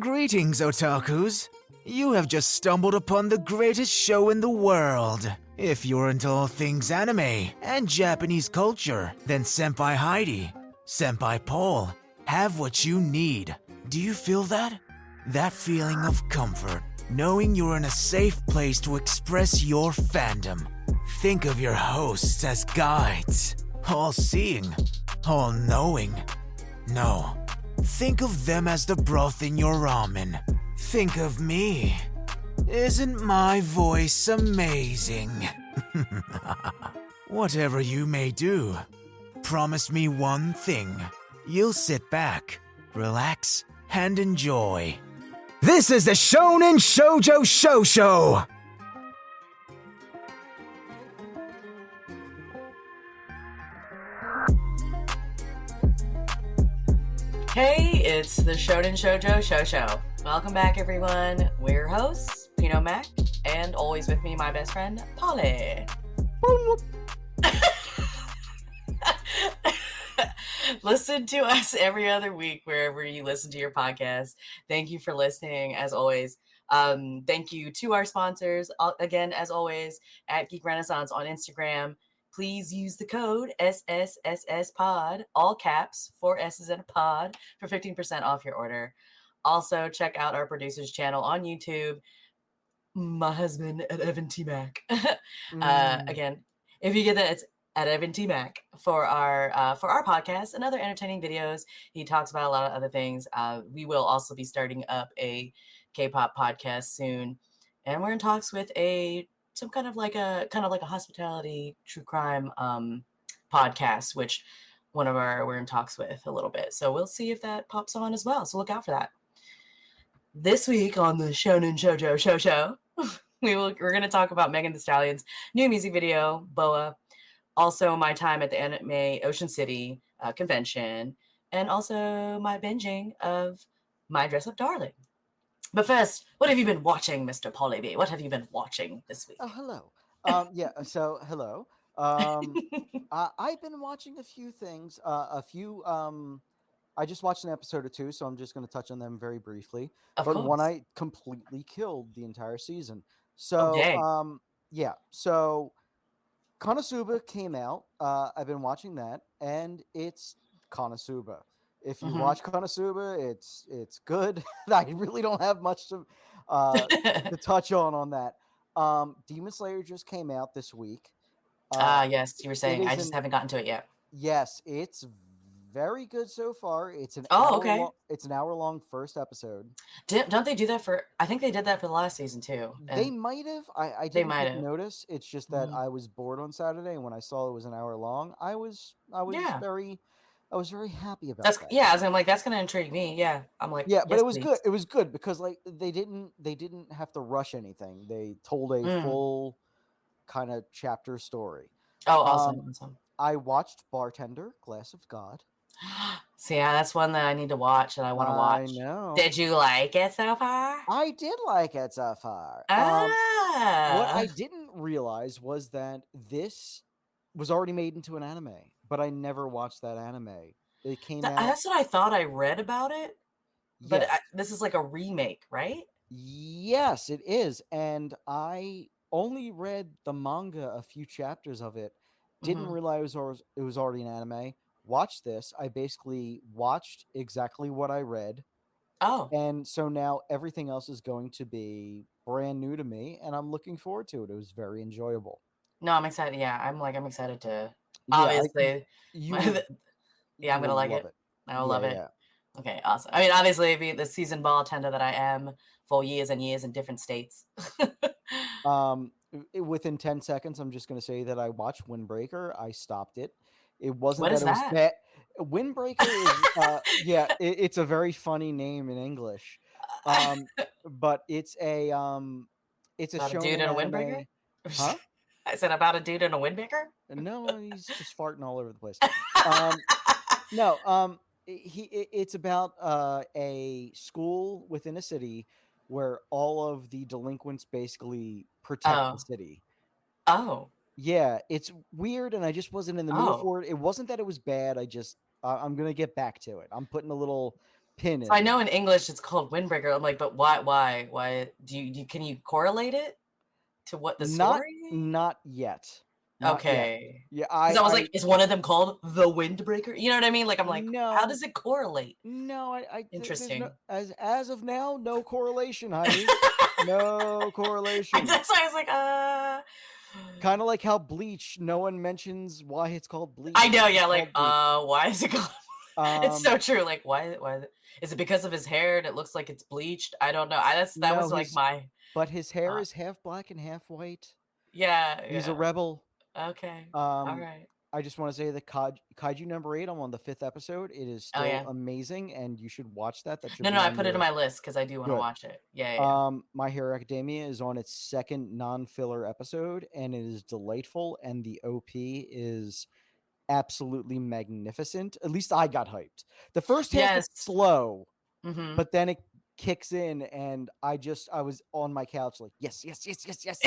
Greetings, otakus. You have just stumbled upon the greatest show in the world. If you're into all things anime and Japanese culture, then Senpai Heidi, Senpai Paul have what you need. Do you feel that? That feeling of comfort, knowing you're in a safe place to express your fandom. Think of your hosts as guides, all-seeing, all-knowing. No, think of them as the broth in your ramen. Think of me. Isn't my voice amazing? Whatever you may do, promise me one thing. You'll sit back, relax, and enjoy. This is the Shonen Shojo Sho Show! Hey, it's the Shonen Shojo Sho Show. Welcome back, everyone. We're your hosts, Pino Mac, and always with me, my best friend, Pauly. Listen to us every other week wherever you listen to your podcast. Thank you for listening, as always. Thank you to our sponsors, again, as always, at Geek Renaissance on Instagram. Please use the code SSSSPOD, all caps, 4 S's and a pod, for 15% off your order. Also, check out our producer's channel on YouTube, my husband at Evan T. Mac. Again, if you get that, it's at Evan T. Mac for our podcast and other entertaining videos. He talks about a lot of other things. We will also be starting up a K-pop podcast soon, and we're in talks with some kind of like a hospitality true crime podcast, which we're in talks with a little bit. So we'll see if that pops on as well. So look out for that. This week on the Shonen Shojo Sho Show, we're going to talk about Megan Thee Stallion's new music video, Boa. Also, my time at the Anime Ocean City convention, and also my binging of My Dress Up Darling. But first, what have you been watching, Mr. Pauly B? What have you been watching this week? Oh, hello. Hello. I've been watching a few things. I just watched an episode or two, so I'm just going to touch on them very briefly. Of But one course. I completely killed the entire season. Oh, So, dang. So Konosuba came out. I've been watching that, and it's Konosuba. If you watch Konosuba, it's good. I really don't have much to touch on that. Demon Slayer just came out this week. Yes, you were saying. I just haven't gotten to it yet. Yes, it's very good so far. It's an Okay. It's an hour-long first episode. Don't they do that for? I think they did that for the last season too. They might have. I They didn't might take have. notice. It's just that I was bored on Saturday, and when I saw it was an hour long, I was Yeah. very happy about That's that. yeah. I was like, that's gonna intrigue me. Yeah. I'm like, Yeah, but yes, it was please. good. It was good because like they didn't have to rush anything. They told a full kind of chapter story. Oh, awesome. I watched Bartender, Glass of God. So yeah, that's one that I need to watch and I want to watch. I know. Did you like it so far? I did like it so far. What I didn't realize was that this was already made into an anime, but I never watched that anime. It came out. That's what I thought. I read about it, but Yes. this is like a remake, right? Yes, it is. And I only read the manga, a few chapters of it. Didn't realize it was already an anime. Watched this. I basically watched exactly what I read. Oh. And so now everything else is going to be brand new to me, and I'm looking forward to it. It was very enjoyable. No, I'm excited. Yeah, I'm excited to. Yeah, Obviously, you yeah, I'm gonna like love it. I will love it. Yeah. Okay, awesome. I mean, obviously, the season ball tender that I am for years and years in different states. Within 10 seconds, I'm just going to say that I watched Windbreaker. I stopped it. It wasn't What that is it was that? bad. Windbreaker is it's a very funny name in English. But it's a About a shonen dude in a anime. windbreaker? Huh? I said about a dude in a windbreaker? No, he's just farting all over the place. No, it's about a school within a city where all of the delinquents basically protect the city. Oh. Yeah, it's weird, and I just wasn't in the mood for it. It wasn't that it was bad. I'm gonna get back to it. I'm putting a little pin So I in. know in English it's called Windbreaker. I'm like, but why? Can you correlate it to what the Not story? not yet. Not yet. Okay. Yeah, Because I was I like, is one of them called the Windbreaker? You know what I mean? Like, I'm like, how no does it correlate? no there's no Interesting. as of now no correlation, Heidi. No correlation. That's why I was like, Kind of like how Bleach, no one mentions why it's called I Bleach. know, It's yeah, just like, called Bleach. why is it called? It's Um, so true. Like, why is it because of his hair and it looks like it's bleached? I don't know. That no, was like my his hair thought. is half black and half white. Yeah, He's a yeah. rebel. Okay. All Um, right. I just want to say that Kaiju number 8. I'm on the 5th episode. It is Oh still yeah. amazing, and you should watch that. That should No, be no, I on put it in your my list because I do want to good. watch it. Yeah, yeah, yeah. My Hero Academia is on its second non-filler episode, and it is delightful. And the OP is absolutely magnificent. At least I got hyped. The first half is Yes. slow, Mm-hmm. but then it kicks in, and I was on my couch like, yes, yes, yes, yes, yes.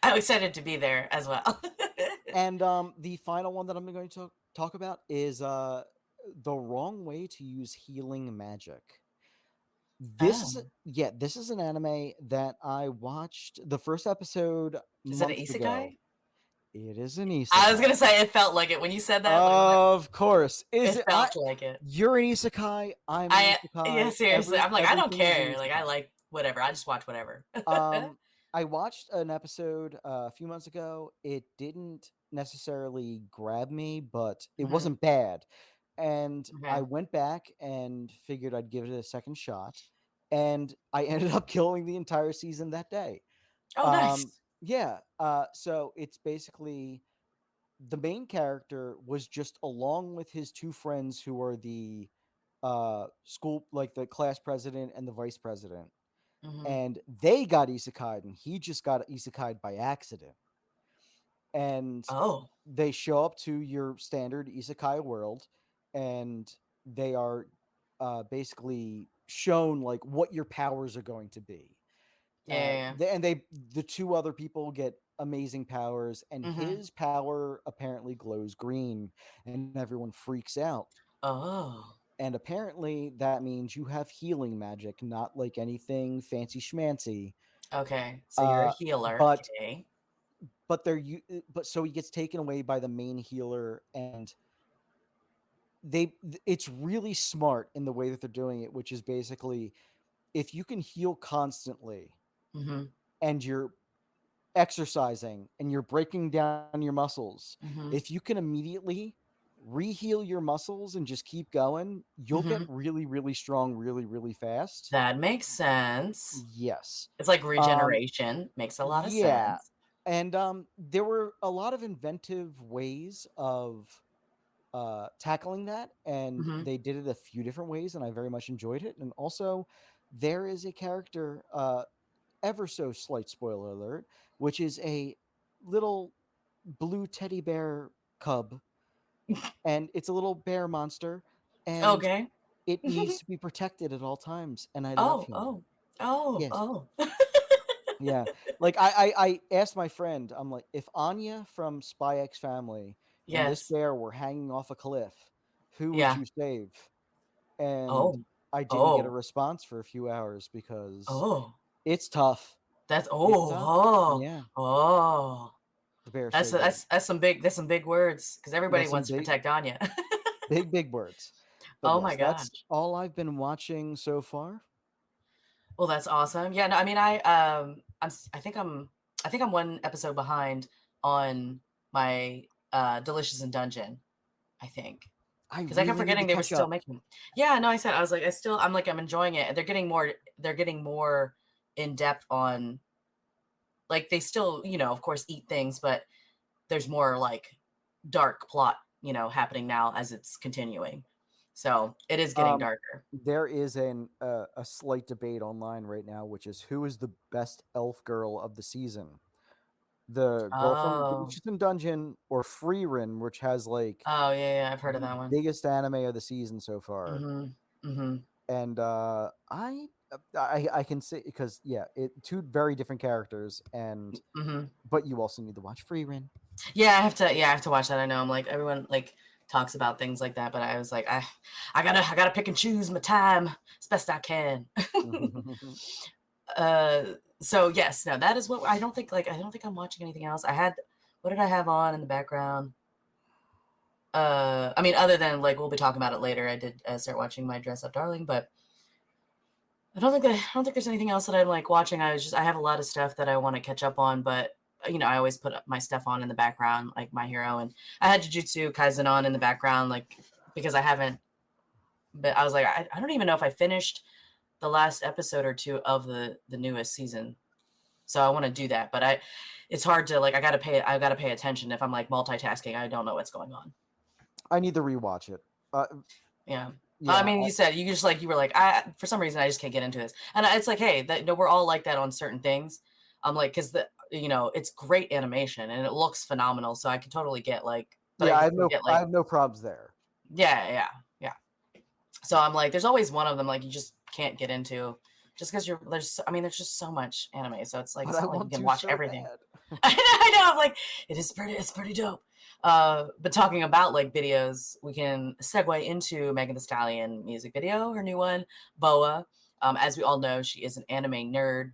I'm excited to be there as well. And the final one that I'm going to talk about is the wrong way to use healing magic. Oh, This is an anime that I watched the first episode is it an months ago. isekai? It is an I was isekai. gonna say it felt like it when you said that. Like, I was like, Of course. Is it it felt like it. you're an isekai, I'm an Yeah, isekai. seriously. I'm like, I don't Everything is an care. Like, I isekai. like whatever. I just watch whatever. I watched an episode a few months ago. It didn't necessarily grab me, but it Hmm. wasn't bad. And I Okay. went back and figured I'd give it a second shot. And I ended up killing the entire season that day. Oh, nice. Yeah. So it's basically the main character was just along with his two friends who are the school, like the class president and the vice president, Hmm. and they got isekai'd, and he just got isekai'd by accident. And Oh, they show up to your standard isekai world, and they are basically shown like what your powers are going to be. yeah. The two other people get amazing powers, and Hmm. his power apparently glows green, and everyone freaks out. Oh, And apparently that means you have healing magic, not like anything fancy schmancy. okay. So you're a Uh, healer. but Okay. but so he gets taken away by the main healer, and it's really smart in the way that they're doing it, which is basically if you can heal constantly Hmm. and you're exercising and you're breaking down your muscles, Hmm. if you can immediately reheal your muscles and just keep going, you'll get Hmm. really, really strong really, really fast. That makes sense. Yes. It's like Um, regeneration. Makes a lot of yeah. sense. And there were a lot of inventive ways of tackling that, and Hmm. they did it a few different ways, and I very much enjoyed it. And also, there is a character, ever so slight spoiler alert, which is a little blue teddy bear cub, and it's a little bear monster, and Okay. it needs to be protected at all times. And I love Oh, him. oh, oh, Yes. oh. Yeah. Like I asked my friend, I'm like, if Anya from Spy X Family and this Yes. bear were hanging off a cliff, who would Yeah. you save? And Oh, I didn't get a oh, response for a few hours because oh. it's tough. That's It's oh, tough. oh, Yeah. oh. The bear's so good. That's some big words because everybody That's some wants to protect Anya. big words. But Oh my yes, gosh. that's all I've been watching so far. Well, that's awesome. Yeah, no, I mean, I think I'm one episode behind on my Delicious in Dungeon. I think I because I kept really need to forgetting they were catch still up. making. Yeah, no, I said I was like, I'm enjoying it. They're getting more. They're getting more in depth on like they still of course eat things, but there's more like dark plot happening now as it's continuing. So it is getting Um, darker. there is a slight debate online right now, which is who is the best elf girl of the season. The girl from Oh, Delicious in Dungeon or Freerin, which has like oh yeah, I've heard of the that one. biggest anime of the season so far. Mm-hmm. Mm-hmm. And I can say because yeah, it two very different characters, and Mm-hmm. but you also need to watch Freerin. Yeah, I have to. Yeah, I have to watch that. I know. I'm like everyone. Like talks about things like that. But I was like, I gotta pick and choose my time as best I can. So yes, no, that is what I don't think I'm watching anything else. What did I have on in the background? I mean, other than like we'll be talking about it later. I did start watching My Dress Up Darling, but I don't think there's anything else that I'm like watching. I have a lot of stuff that I want to catch up on, but I always put my stuff on in the background, like My Hero, and I had Jujutsu Kaisen on in the background, like because I haven't. But I was like, I don't even know if I finished the last episode or two of the newest season, so I want to do that. But it's hard to like. I gotta pay attention. If I'm like multitasking, I don't know what's going on. I need to rewatch it. Yeah. I mean, you said you were like, for some reason I just can't get into this, and it's like, hey, we're all like that on certain things. I'm like, because it's great animation and it looks phenomenal, so I can totally get like, I have no problems there. Yeah. So I'm like, there's always one of them like you just can't get into, just because there's just so much anime, so it's like it's not like you can watch everything. I know. I'm like, it's pretty dope. But talking about like videos, we can segue into Megan Thee Stallion music video, her new one, Boa. As we all know, she is an anime nerd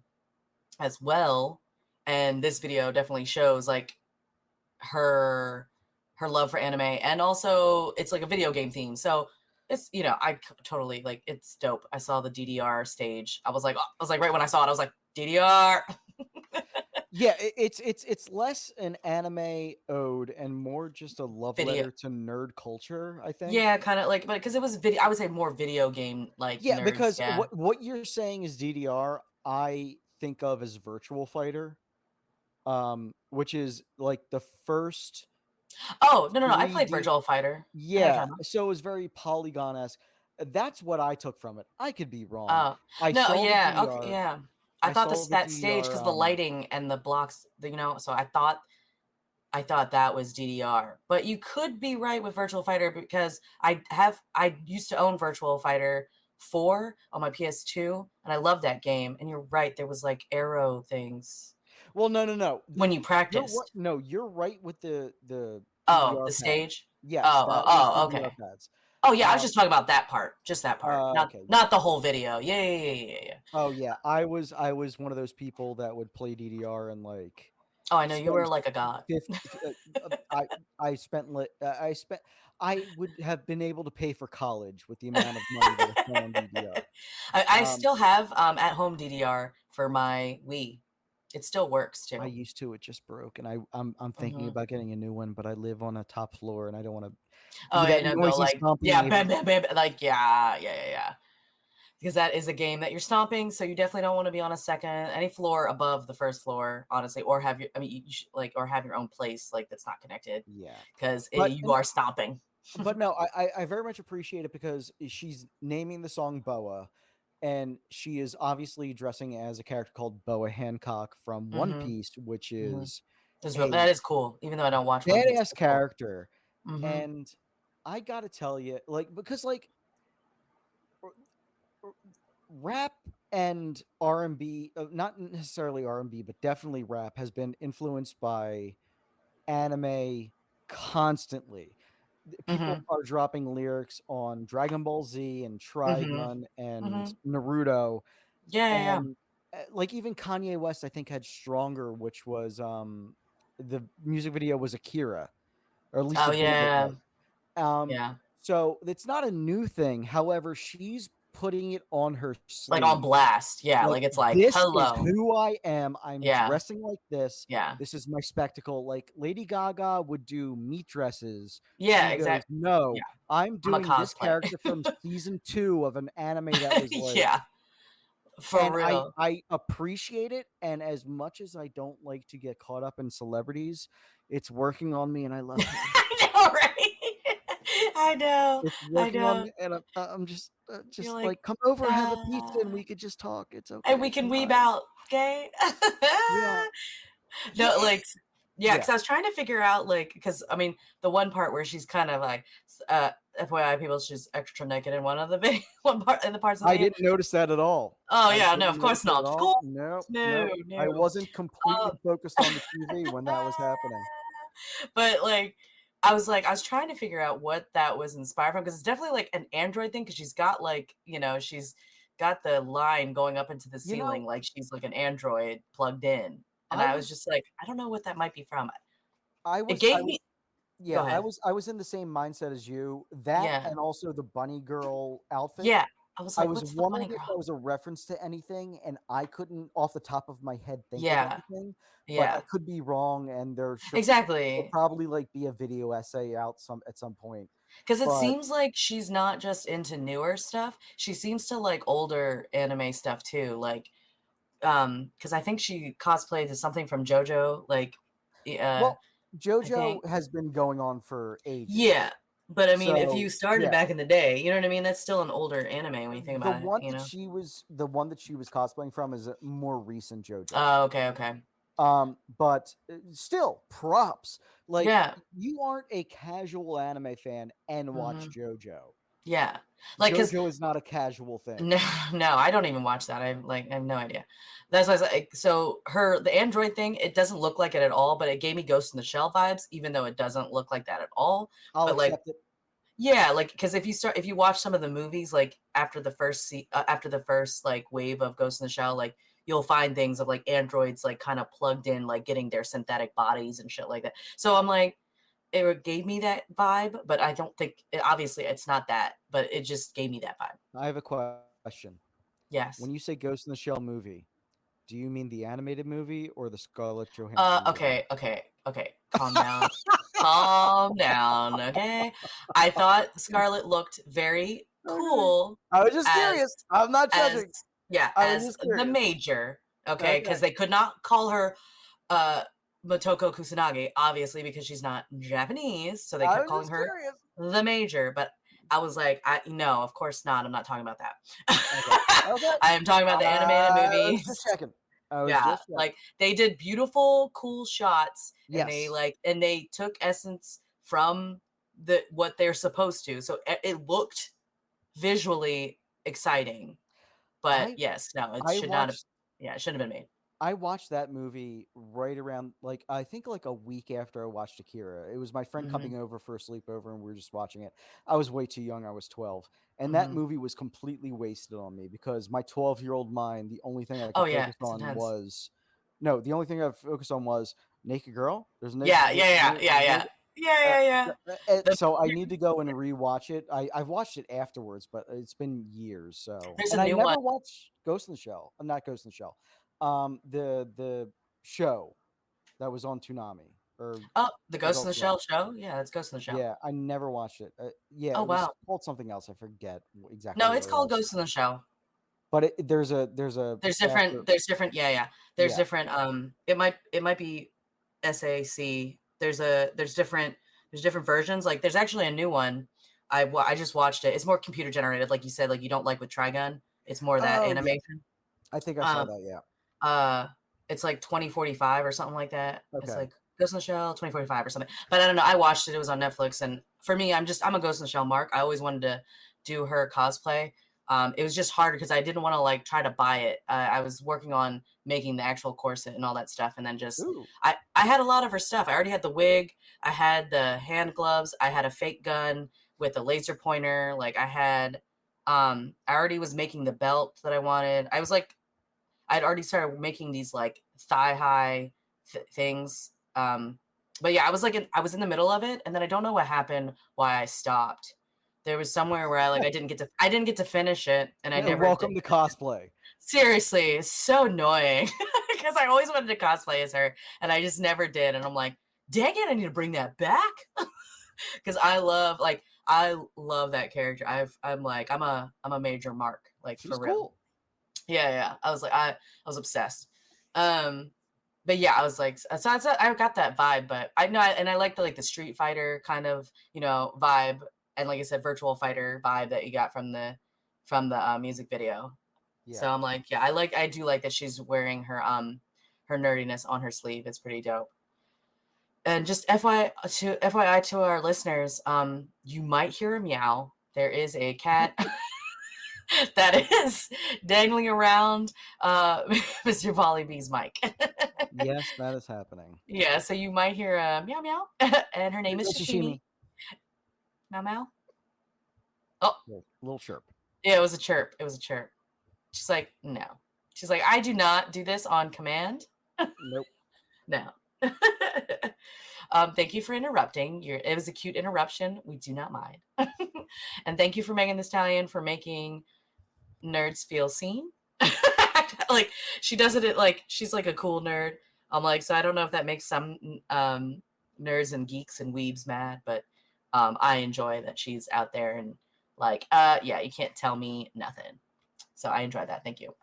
as well, and this video definitely shows like her love for anime, and also it's like a video game theme. So it's I totally like it's dope. I saw the DDR stage. I was like right when I saw it, I was like DDR. Yeah, it's less an anime ode and more just a love letter to nerd culture, I think. Yeah, kind of like, but because it was video, I would say more video game like. Yeah, nerds, because what you're saying is DDR, I think of as Virtual Fighter, which is like the first. Oh no! I played Virtual Fighter. Yeah, so it was very Polygon-esque. That's what I took from it. I could be wrong. Okay, yeah. I thought that stage because the lighting and the blocks, so I thought that was DDR. But you could be right with Virtual Fighter because I used to own Virtual Fighter 4 on my PS2, and I love that game. And you're right, there was like arrow things. Well, no. When you practiced. You're right with the the stage. Yes. Okay. Pads. Oh yeah, I was just talking about that part, just that part, not the whole video. Yeah. Oh yeah, I was one of those people that would play DDR and like. Oh, I know you were like a god. I would have been able to pay for college with the amount of money that I spent on DDR. I still have at home DDR for my Wii. It still works too. I used to. It just broke, and I'm thinking about getting a new one, but I live on a top floor, and I don't want to. Oh yeah, no, like bam, like yeah. Because that is a game that you're stomping, so you definitely don't want to be on any floor above the first floor, honestly, or have your own place like that's not connected. Yeah, because you are stomping. But no, I very much appreciate it because she's naming the song Boa. And she is obviously dressing as a character called Boa Hancock from One Piece, which is that is cool. Even though I don't watch One Piece, badass character. And I gotta tell you, like, because like rap and R&B, not necessarily R&B, but definitely rap has been influenced by anime constantly. People are dropping lyrics on Dragon Ball Z and Trigun and Naruto. Yeah. Like even Kanye West, I think, had Stronger, which was the music video was Akira, or at least yeah. So it's not a new thing. However, she's putting it on her sleeve. Like on blast. Yeah, like it's like, this hello. is who I am. I'm dressing like this. Yeah. This is my spectacle. Like Lady Gaga would do meat dresses. Yeah, exactly. No, I'm doing this character from season 2 of an anime that was like. Yeah. For real. I appreciate it. And as much as I don't like to get caught up in celebrities, it's working on me and I love it. I know, right? I know. It's working on me, and I'm just like, come over, have a pizza, and we could just talk. It's okay. And we can weeb out, okay? Yeah. No, like, because I was trying to figure out, like, because I mean, the one part where she's kind of like, FYI, people, she's extra naked in one of the video, one part in the parts of the I didn't notice that at all. Oh yeah, no, of course not. No. I wasn't completely focused on the TV when that was happening. But like, I was trying to figure out what that was inspired from, because it's definitely like an android thing, because she's got like, she's got the line going up into the You ceiling know, like she's like an android plugged in. And I I was was just like, I don't know what that might be from. I It was I gave was me yeah, Go ahead. I was in the same mindset as you. That Yeah. and also the bunny girl outfit. Yeah. I was I like, was what's the wondering bunny if girl? that was a reference to anything, and I couldn't, off the top of my head, think of Yeah. anything. But I Yeah. could be wrong, and there'll Exactly. probably like be a video essay out at some point. Because it But seems like she's not just into newer stuff. She seems to like older anime stuff too. Like, because I think she cosplayed as something from JoJo, like, uh, well, I think. JoJo has been going on for Yeah. ages. But I mean, if So you started yeah, back in the day, you know what I mean? That's still an older anime when you think about it, you know? the one that she was cosplaying from is a more recent JoJo. Oh, okay, okay. But still, props. Like, Yeah. you aren't a casual anime fan and watch Hmm. JoJo. Yeah. Like, because JoJo is not a casual thing. no, no, I don't even watch that. I have no idea. That's why I was like, so the Android thing, it doesn't look like it at all, but it gave me Ghost in the Shell vibes, even though it doesn't look like that at all. I'll But like, accept it. yeah, like, because if you watch some of the movies, like after the first like wave of Ghost in the Shell, like you'll find things of like androids like kind of plugged in, like getting their synthetic bodies and shit like that. So I'm like, it gave me that vibe, but I don't think obviously it's not that, but it just gave me that vibe. I have a question. When Yes. you say Ghost in the Shell movie, do you mean the animated movie or the Scarlett Johansson movie? Okay. Calm down. Calm down, okay? I thought Scarlett looked very Okay. cool I was just as curious. I'm not as judging. yeah, I was as just the curious. major, okay? Okay. Because they could not call her uh Motoko Kusanagi, obviously, because she's not Japanese, so they I kept was calling just her curious. the major. But I was like, no, of course not. I'm not talking about that. Okay. Okay. I am talking about the animated I was just movies. checking. I was Yeah, just checking. like they did beautiful, cool shots, and Yes. they took essence from what they're supposed to. So it looked visually exciting. But I yes, no, it I should not have. watched Yeah, it shouldn't have been made. I watched that movie right around, like, I think like a week after I watched Akira. It was my friend Hmm. coming over for a sleepover and we were just watching it. I was way too young. I was 12. And that Hmm. movie was completely wasted on me because my 12-year-old mind, the only thing I Oh could yeah, focus it's on intense. was no, the only thing I focused on was naked girl. Yeah, yeah, yeah, yeah, yeah, yeah, uh, yeah, yeah. The, so I need to go and rewatch it. I've watched it afterwards, but it's been years. So, there's a and I new one. never watched Ghost in the Shell. Not Ghost in the Shell. The show that was on Toonami, or Oh, the was Ghost in on the Toonami. Shell show. Yeah, that's Ghost in the Shell. Yeah, I never watched it. Yeah, Oh it was wow. called something else. I forget exactly No, what it's it called was. Ghost in the Shell. But there's a There's after. different. There's different. Yeah, yeah. There's Yeah. different. It might be SAC. There's different versions. Like there's actually a new one. I just watched it. It's more computer generated, like you said. Like you don't like with Trigun. It's more that Oh yeah, animation. I think I saw Um, that. Yeah. uh, it's like 2045 or something like that. It's Okay. like Ghost in the Shell 2045 or something. But I don't know. I watched it. It was on Netflix, and for me, I'm a Ghost in the Shell mark. I always wanted to do her cosplay. It was just hard because I didn't want to like try to buy it. I was working on making the actual corset and all that stuff, and then just Ooh. I had a lot of her stuff. I already had the wig. I had the hand gloves. I had a fake gun with a laser pointer. Like I already was making the belt that I wanted. I'd already started making these like thigh high things. But yeah, I was in the middle of it, and then I don't know what happened, why I stopped. There was somewhere where I didn't get to finish it, and I never did. Welcome to cosplay. Seriously, it's so annoying because I always wanted to cosplay as her, and I just never did. And I'm like, dang it, I need to bring that back because I love that character. I'm a major mark, like for She's real. cool. Yeah, yeah. I was obsessed. Um, but yeah, I was like, I got that vibe, but I know, and I like the Street Fighter kind of vibe, and like I said, virtual fighter vibe that you got from the music video. Yeah. So I'm like, yeah, I do like that she's wearing her nerdiness on her sleeve. It's pretty dope. And just FYI to our listeners, you might hear a meow. There is a cat that is dangling around Mr. Pauly B's mic. Yes, that is happening. Yeah, so you might hear a meow meow, and her name is It's Sashimi. Meow meow. Oh, Little chirp. yeah, it was a chirp. It was a chirp. She's like, no. She's like, I do not do this on command. Nope. No. Thank you for interrupting. It was a cute interruption. We do not mind. And thank you for Megan Thee Stallion for making nerds feel seen. Like she does it like she's like a cool nerd. I'm like, so I don't know if that makes some nerds and geeks and weebs mad, but I enjoy that she's out there and like, yeah, you can't tell me nothing. So I enjoyed that. Thank you.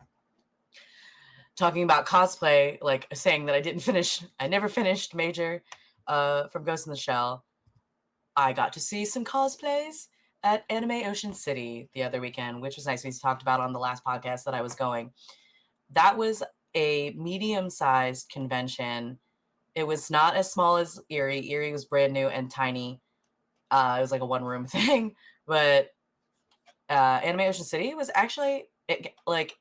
Talking about cosplay, like saying that I never finished Major from Ghost in the Shell. I got to see some cosplays at Anime Ocean City the other weekend, which was nice. We talked about on the last podcast that I was going. That was a medium-sized convention. It was not as small as Erie. Erie was brand new and tiny. It was like a one-room thing, but Anime Ocean City was actually like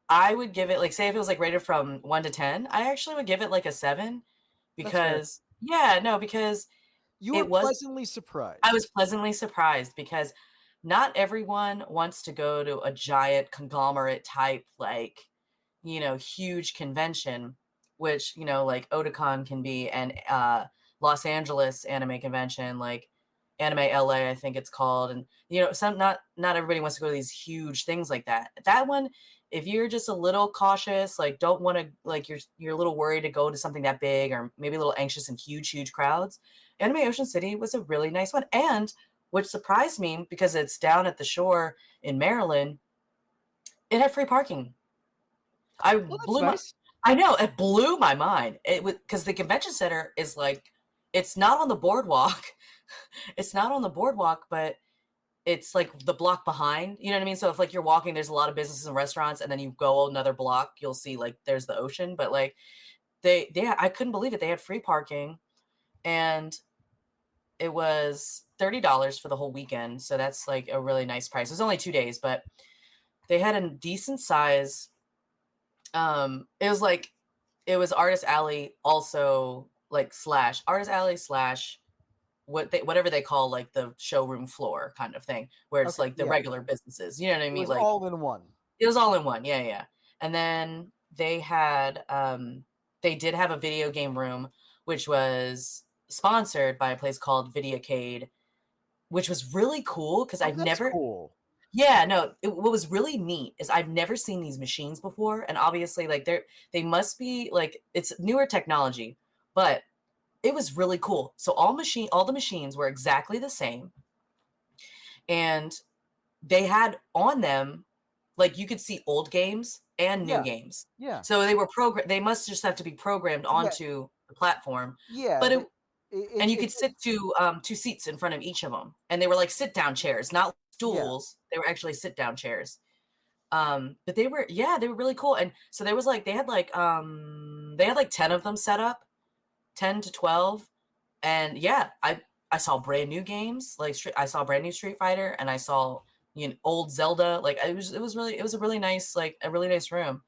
I would give it like say if it was like rated from 1 to 10, I actually would give it like a 7 because because you were pleasantly surprised. I was pleasantly surprised because not everyone wants to go to a giant conglomerate type like huge convention, which like Otakon can be, and Los Angeles anime convention like Anime LA I think it's called, and some not everybody wants to go to these huge things like that. That one, if you're just a little cautious, like don't want to like you're a little worried to go to something that big or maybe a little anxious in huge crowds, Anime Ocean City was a really nice one. And which surprised me because it's down at the shore in Maryland, it had free parking. Nice. I know, it blew my mind. It was because the convention center is like, it's not on the boardwalk. It's not on the boardwalk, but it's like the block behind. You know what I mean? So if like you're walking, there's a lot of businesses and restaurants, and then you go another block, you'll see like there's the ocean. But like I couldn't believe it. They had free parking, and it was $30 for the whole weekend. So that's like a really nice price. It was only 2 days, but they had a decent size. It was Artist Alley also like / Artist Alley / whatever they call like the showroom floor kind of thing, where it's like the regular businesses. You know what I mean? It was like all in one. It was all in one. Yeah. And then they had they did have a video game room, which was sponsored by a place called Videocade, which was really cool because I've never. Cool. Yeah, no. What was really neat is I've never seen these machines before, and obviously, like they must be like it's newer technology, but it was really cool. So all the machines were exactly the same, and they had on them like you could see old games and new games. Yeah. So they were They must just have to be programmed onto the platform. Yeah. But and you could sit two seats in front of each of them, and they were like sit down chairs, not stools. They were actually sit down chairs. But they were really cool. And so there was like they had like 10 of them set up, 10 to 12, and I saw brand new games like I saw brand new Street Fighter, and I saw old Zelda. Like it was a really nice room.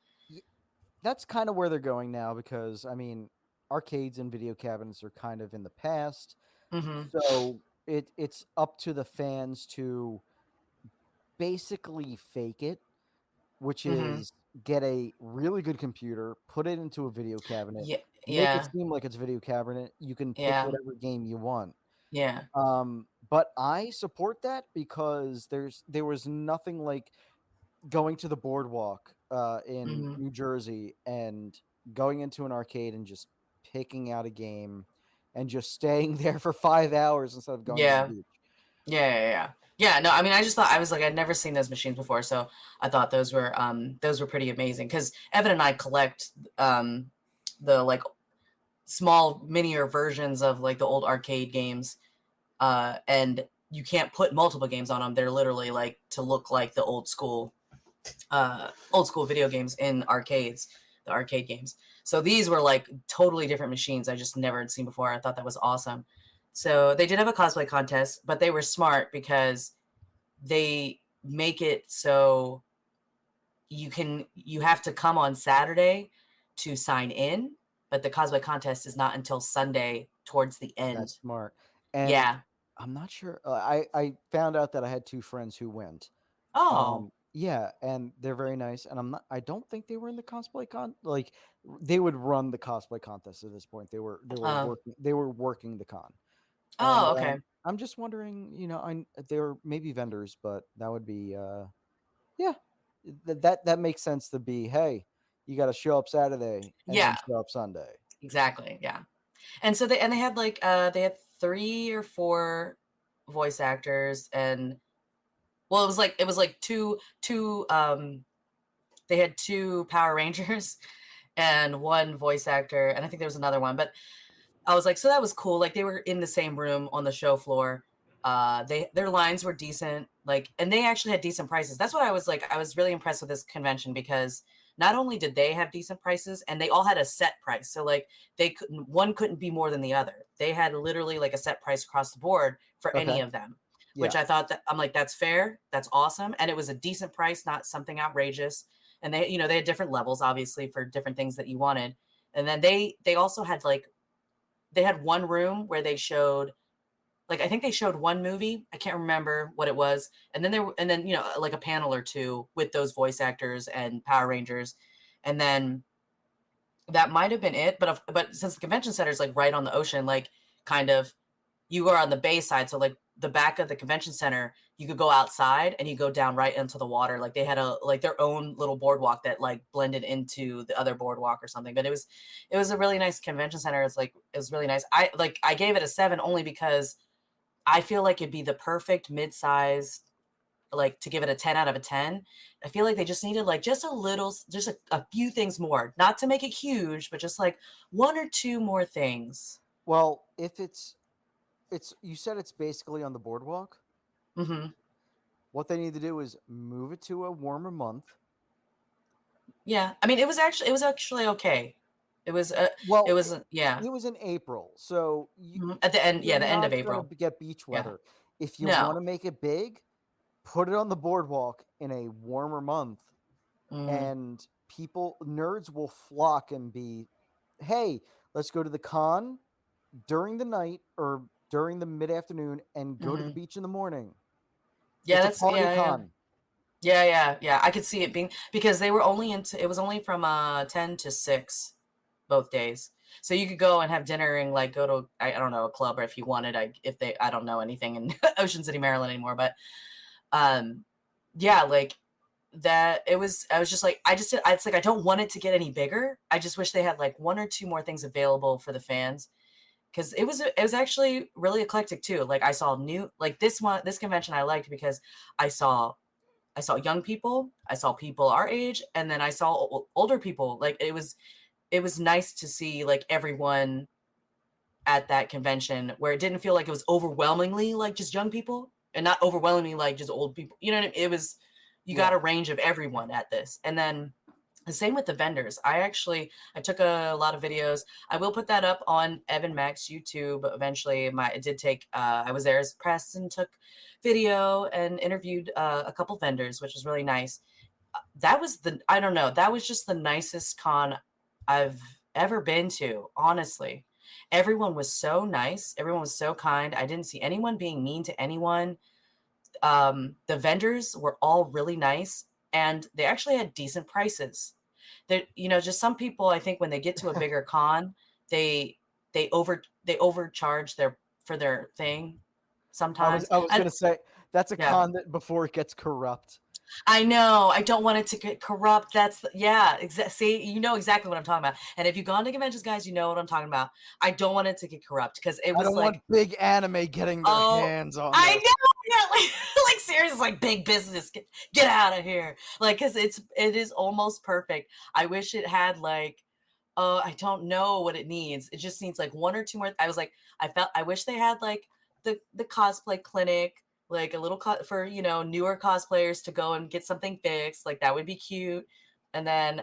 That's kind of where they're going now because I mean arcades and video cabinets are kind of in the past. Mm-hmm. So it's up to the fans to basically fake it, which is get a really good computer, put it into a video cabinet, make it seem like it's a video cabinet. You can pick whatever game you want. Yeah. But I support that because there was nothing like going to the boardwalk in New Jersey and going into an arcade and just picking out a game and just staying there for 5 hours instead of going to the beach. Yeah, no, I mean, I just thought, I was like, I'd never seen those machines before, so I thought those were pretty amazing, because Evan and I collect the like small miniature versions of like the old arcade games, and you can't put multiple games on them. They're literally like to look like the old school video games in arcades, the arcade games. So these were like totally different machines I just never had seen before. I thought that was awesome. So they did have a cosplay contest, but they were smart because they make it so you have to come on Saturday to sign in, but the cosplay contest is not until Sunday towards the end. That's smart. And Yeah. I'm not sure. I found out that I had 2 friends who went. Oh. Yeah, and they're very nice. And I don't think they were in the cosplay like they would run the cosplay contest at this point. They were working the con. And Oh, okay. I'm just wondering, they were maybe vendors, but that would be yeah, that makes sense to be, hey, you got to show up Saturday and then Yeah, show up Sunday. exactly. Yeah. And so they had like they had 3 or 4 voice actors, and well, it was like two they had 2 Power Rangers and 1 voice actor, and I think there was another one, but I was like, so that was cool. Like they were in the same room on the show floor. Their lines were decent, like, and they actually had decent prices. That's what I was like. I was really impressed with this convention because not only did they have decent prices, and they all had a set price. So like one couldn't be more than the other. They had literally like a set price across the board for any Okay. of them, which Yeah. I thought that I'm like, that's fair. That's awesome. And it was a decent price, not something outrageous. And they, they had different levels, obviously, for different things that you wanted. And then they also had like, they had one room where they showed, like, I think they showed 1 movie. I can't remember what it was. And then like a panel or 2 with those voice actors and Power Rangers. And then that might have been it. But since the convention center is like right on the ocean, like kind of, you are on the bay side. So like the back of the convention center, you could go outside and you go down right into the water. Like they had their own little boardwalk that like blended into the other boardwalk or something. But it was a really nice convention center. It was really nice. I gave it a 7 only because I feel like it'd be the perfect mid-sized, like, to give it a 10 out of a 10. I feel like they just needed like just a few things more, not to make it huge, but just like 1 or 2 more things. Well, if it's you said it's basically on the boardwalk. Mm-hmm. What they need to do is move it to a warmer month. Yeah, I mean, it was actually okay. It was Well, it was yeah. it was in April, so At the end, you're yeah, the end of not gonna April. get beach Yeah. weather. If you want No. to make it big, put it on the boardwalk in a warmer month, and nerds will flock and be, hey, let's go to the con during the night or during the mid-afternoon and go to the beach in the morning. Yeah, It's a that's party yeah, con. yeah. I could see it being, because they were only it was only from 10 to 6 both days. So you could go and have dinner and like go to I don't know, a club, or if you wanted, I don't know anything in Ocean City, Maryland anymore, but yeah, like that I was just like, it's like I don't want it to get any bigger. I just wish they had like 1 or 2 more things available for the fans, because it was actually really eclectic too. Like I saw this convention I liked because I saw young people, I saw people our age, and then I saw older people. Like it was nice to see like everyone at that convention, where it didn't feel like it was overwhelmingly like just young people and not overwhelmingly like just old people. You know what I mean? It was, you got a range of everyone at this. And then the same with the vendors. I took a lot of videos. I will put that up on Evan Mac's YouTube eventually. It did take, I was there as press and took video and interviewed a couple vendors, which was really nice. I don't know, that was just the nicest con I've ever been to, honestly. Everyone was so nice. Everyone was so kind. I didn't see anyone being mean to anyone. The vendors were all really nice, and they actually had decent prices. Just some people, I think when they get to a bigger con, they overcharge for their thing sometimes. I was gonna say that's a Yeah. con that before it gets corrupt. I know. I don't want it to get corrupt. Yeah. See, you know exactly what I'm talking about. And if you've gone to conventions, guys, you know what I'm talking about. I don't want it to get corrupt, because it I was don't like, want big anime getting their hands on I this. know. Yeah, like seriously, like big business. Get out of here. Like, because it is almost perfect. I wish it had like, I don't know what it needs. It just needs like 1 or 2 more. I wish they had like the cosplay clinic, like a little for newer cosplayers to go and get something fixed. Like that would be cute. And then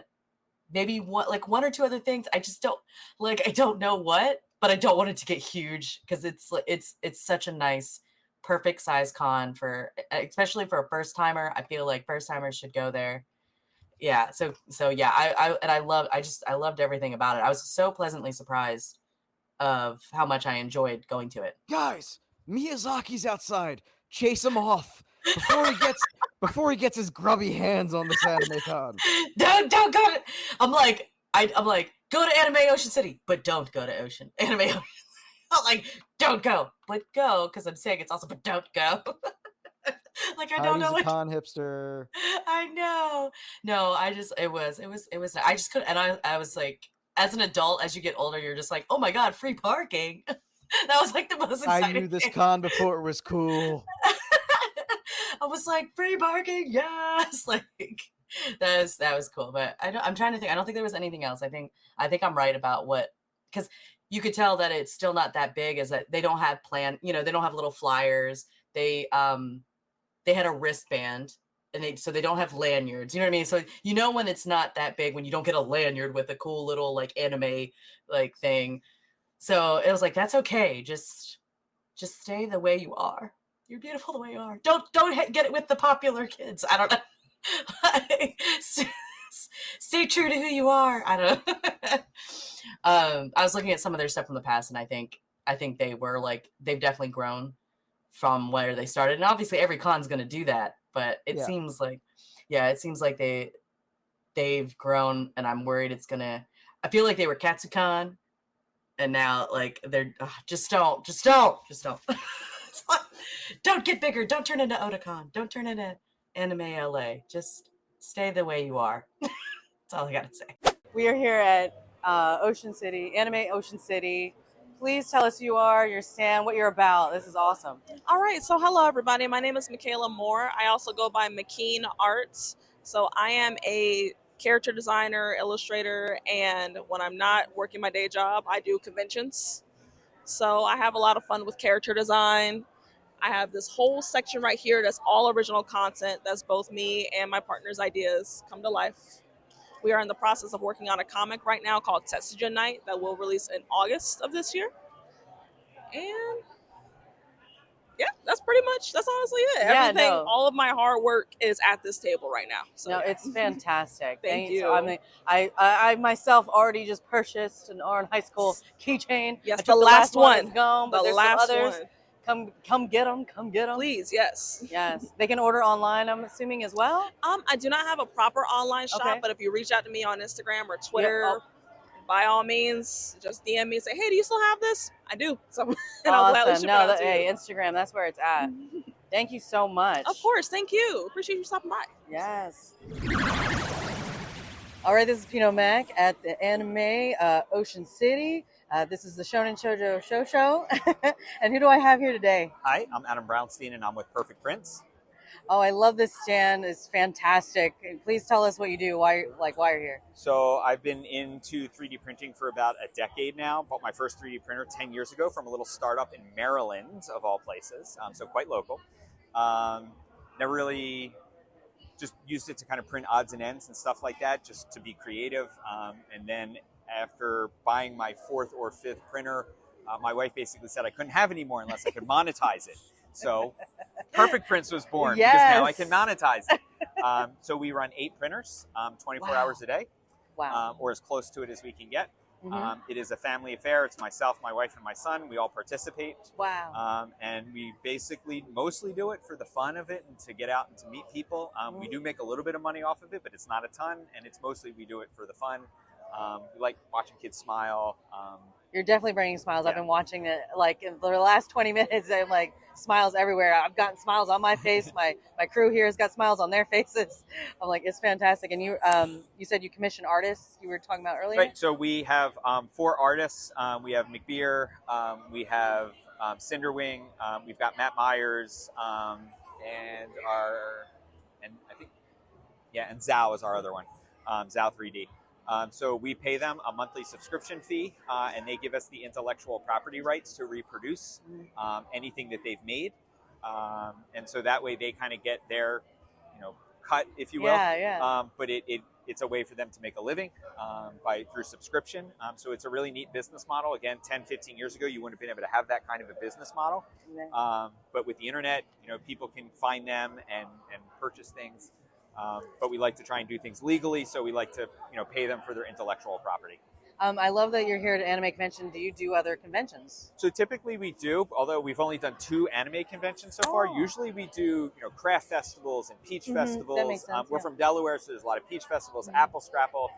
maybe 1 or 2 other things. I just don't I don't know what, but I don't want it to get huge, because it's such a nice perfect size con for, especially for a first timer. I feel like first timers should go there. Yeah. So yeah, I loved everything about it. I was so pleasantly surprised of how much I enjoyed going to it. Guys, Miyazaki's outside. Chase him off before he gets his grubby hands on this anime con. Don't go to. I'm like, go to Anime Ocean City, but don't go to Anime Ocean. I'm like, don't go, but go, because I'm saying it's also, but don't go. Like, I don't know Heidi's a what. con hipster. I know. No, I just couldn't. And I was like, as an adult, as you get older, you're just like, oh my God, free parking. That was like the most exciting I knew this thing. con before it was cool. I was like, free parking, yes. Like, that was cool. But I'm trying to think. I don't think there was anything else. I think I'm right about what, because you could tell that it's still not that big, is that they don't have they don't have little flyers. They had a wristband, and they don't have lanyards. You know what I mean? So when it's not that big, when you don't get a lanyard with a cool little like anime like thing. So it was like, that's okay. Just stay the way you are. You're beautiful the way you are. Don't get it with the popular kids. I don't know. Stay true to who you are. I don't know. I was looking at some of their stuff from the past, and I think they've definitely grown from where they started. And obviously every con's going to do that, but it seems like they've grown, and I'm worried it's going to, I feel like they were Katsucon, and now like they're just don't don't get bigger. Don't turn into Otakon. Don't turn into Anime LA. Just stay the way you are. That's all I gotta say. We are here at Ocean City, Anime Ocean City. Please tell us who you are, your stand, what you're about. This is awesome. All right, so hello everybody. My name is Michaela Moore. I also go by McKean Arts. So I am a character designer, illustrator, and when I'm not working my day job, I do conventions. So I have a lot of fun with character design. I have this whole section right here that's all original content. That's both me and my partner's ideas come to life. We are in the process of working on a comic right now called Tetsuja Night that will release in August of this year. And yeah, that's honestly it. Yeah, Everything, no. all of my hard work is at this table right now. So No, yeah. it's fantastic. Thank you. So, I mean, I myself already just purchased an Oran High School keychain. Yes, I the took last one. It's gone, but The there's last some others. one. Come get them. Come get them. Please, yes. Yes, they can order online, I'm assuming, as well. I do not have a proper online shop, Okay. but if you reach out to me on Instagram or Twitter, Yeah, by all means, just DM me and say, "Hey, do you still have this?" I do. So, and I'll gladly awesome. ship No, it out to hey, you. Instagram, that's where it's at. Thank you so much. Of course, thank you. Appreciate you stopping by. Yes. All right, this is Pino Mac at the Anime Ocean City. This is the Shonen Shojo Sho Show. And who do I have here today? Hi, I'm Adam Brownstein, and I'm with Perfect Prints. Oh, I love this stand. It's fantastic. Please tell us what you do, why you're here. So I've been into 3D printing for about a decade now. Bought my first 3D printer 10 years ago from a little startup in Maryland, of all places, so quite local. Never really just used it to kind of print odds and ends and stuff like that, just to be creative. And then after buying my fourth or fifth printer, my wife basically said I couldn't have any more unless I could monetize it. So Perfect Prints was born because now I can monetize it. So we run 8 printers, 24 hours a day, or as close to it as we can get. Mm-hmm. It is a family affair. It's myself, my wife, and my son. We all participate. Wow. And we basically mostly do it for the fun of it and to get out and to meet people. We do make a little bit of money off of it, but it's not a ton. And it's mostly we do it for the fun. We like watching kids smile. You're definitely bringing smiles. Yeah. I've been watching it like in the last 20 minutes. I'm like smiles everywhere. I've gotten smiles on my face. My crew here has got smiles on their faces. I'm like, it's fantastic. And you said you commission artists you were talking about earlier? Right. So we have 4 artists. We have McBeer. We have Cinderwing. We've got Matt Myers. And Zhao is our other one. Zhao 3D. So we pay them a monthly subscription fee, and they give us the intellectual property rights to reproduce anything that they've made. And so that way they kind of get their, cut, if you will. Yeah. But it's a way for them to make a living through subscription. So it's a really neat business model. Again, 10, 15 years ago, you wouldn't have been able to have that kind of a business model. But with the internet, people can find them and purchase things. But we like to try and do things legally, so we like to pay them for their intellectual property. I love that you're here at Anime Convention. Do you do other conventions? So typically we do, although we've only done 2 anime conventions so far. Usually we do, craft festivals and peach festivals. That makes sense, We're from Delaware, so there's a lot of peach festivals, Apple Scrapple.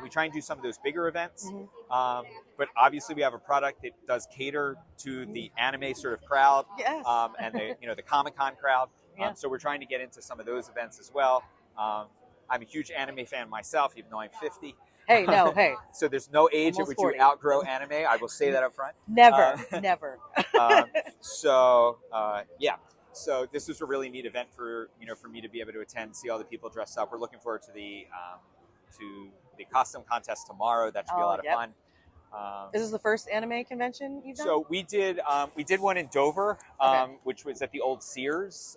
We try and do some of those bigger events. But obviously we have a product that does cater to the anime sort of crowd. Yes. And the Comic-Con crowd. Yeah. So we're trying to get into some of those events as well. I'm a huge anime fan myself, even though I'm 50. Hey, no, hey. So there's no age Almost at which 40. you outgrow anime. I will say that up front. Never, never. So this was a really neat event for me to be able to attend, see all the people dressed up. We're looking forward to the costume contest tomorrow. That should be a lot of fun. Is this the first anime convention you've done? So we did one in Dover, which was at the old Sears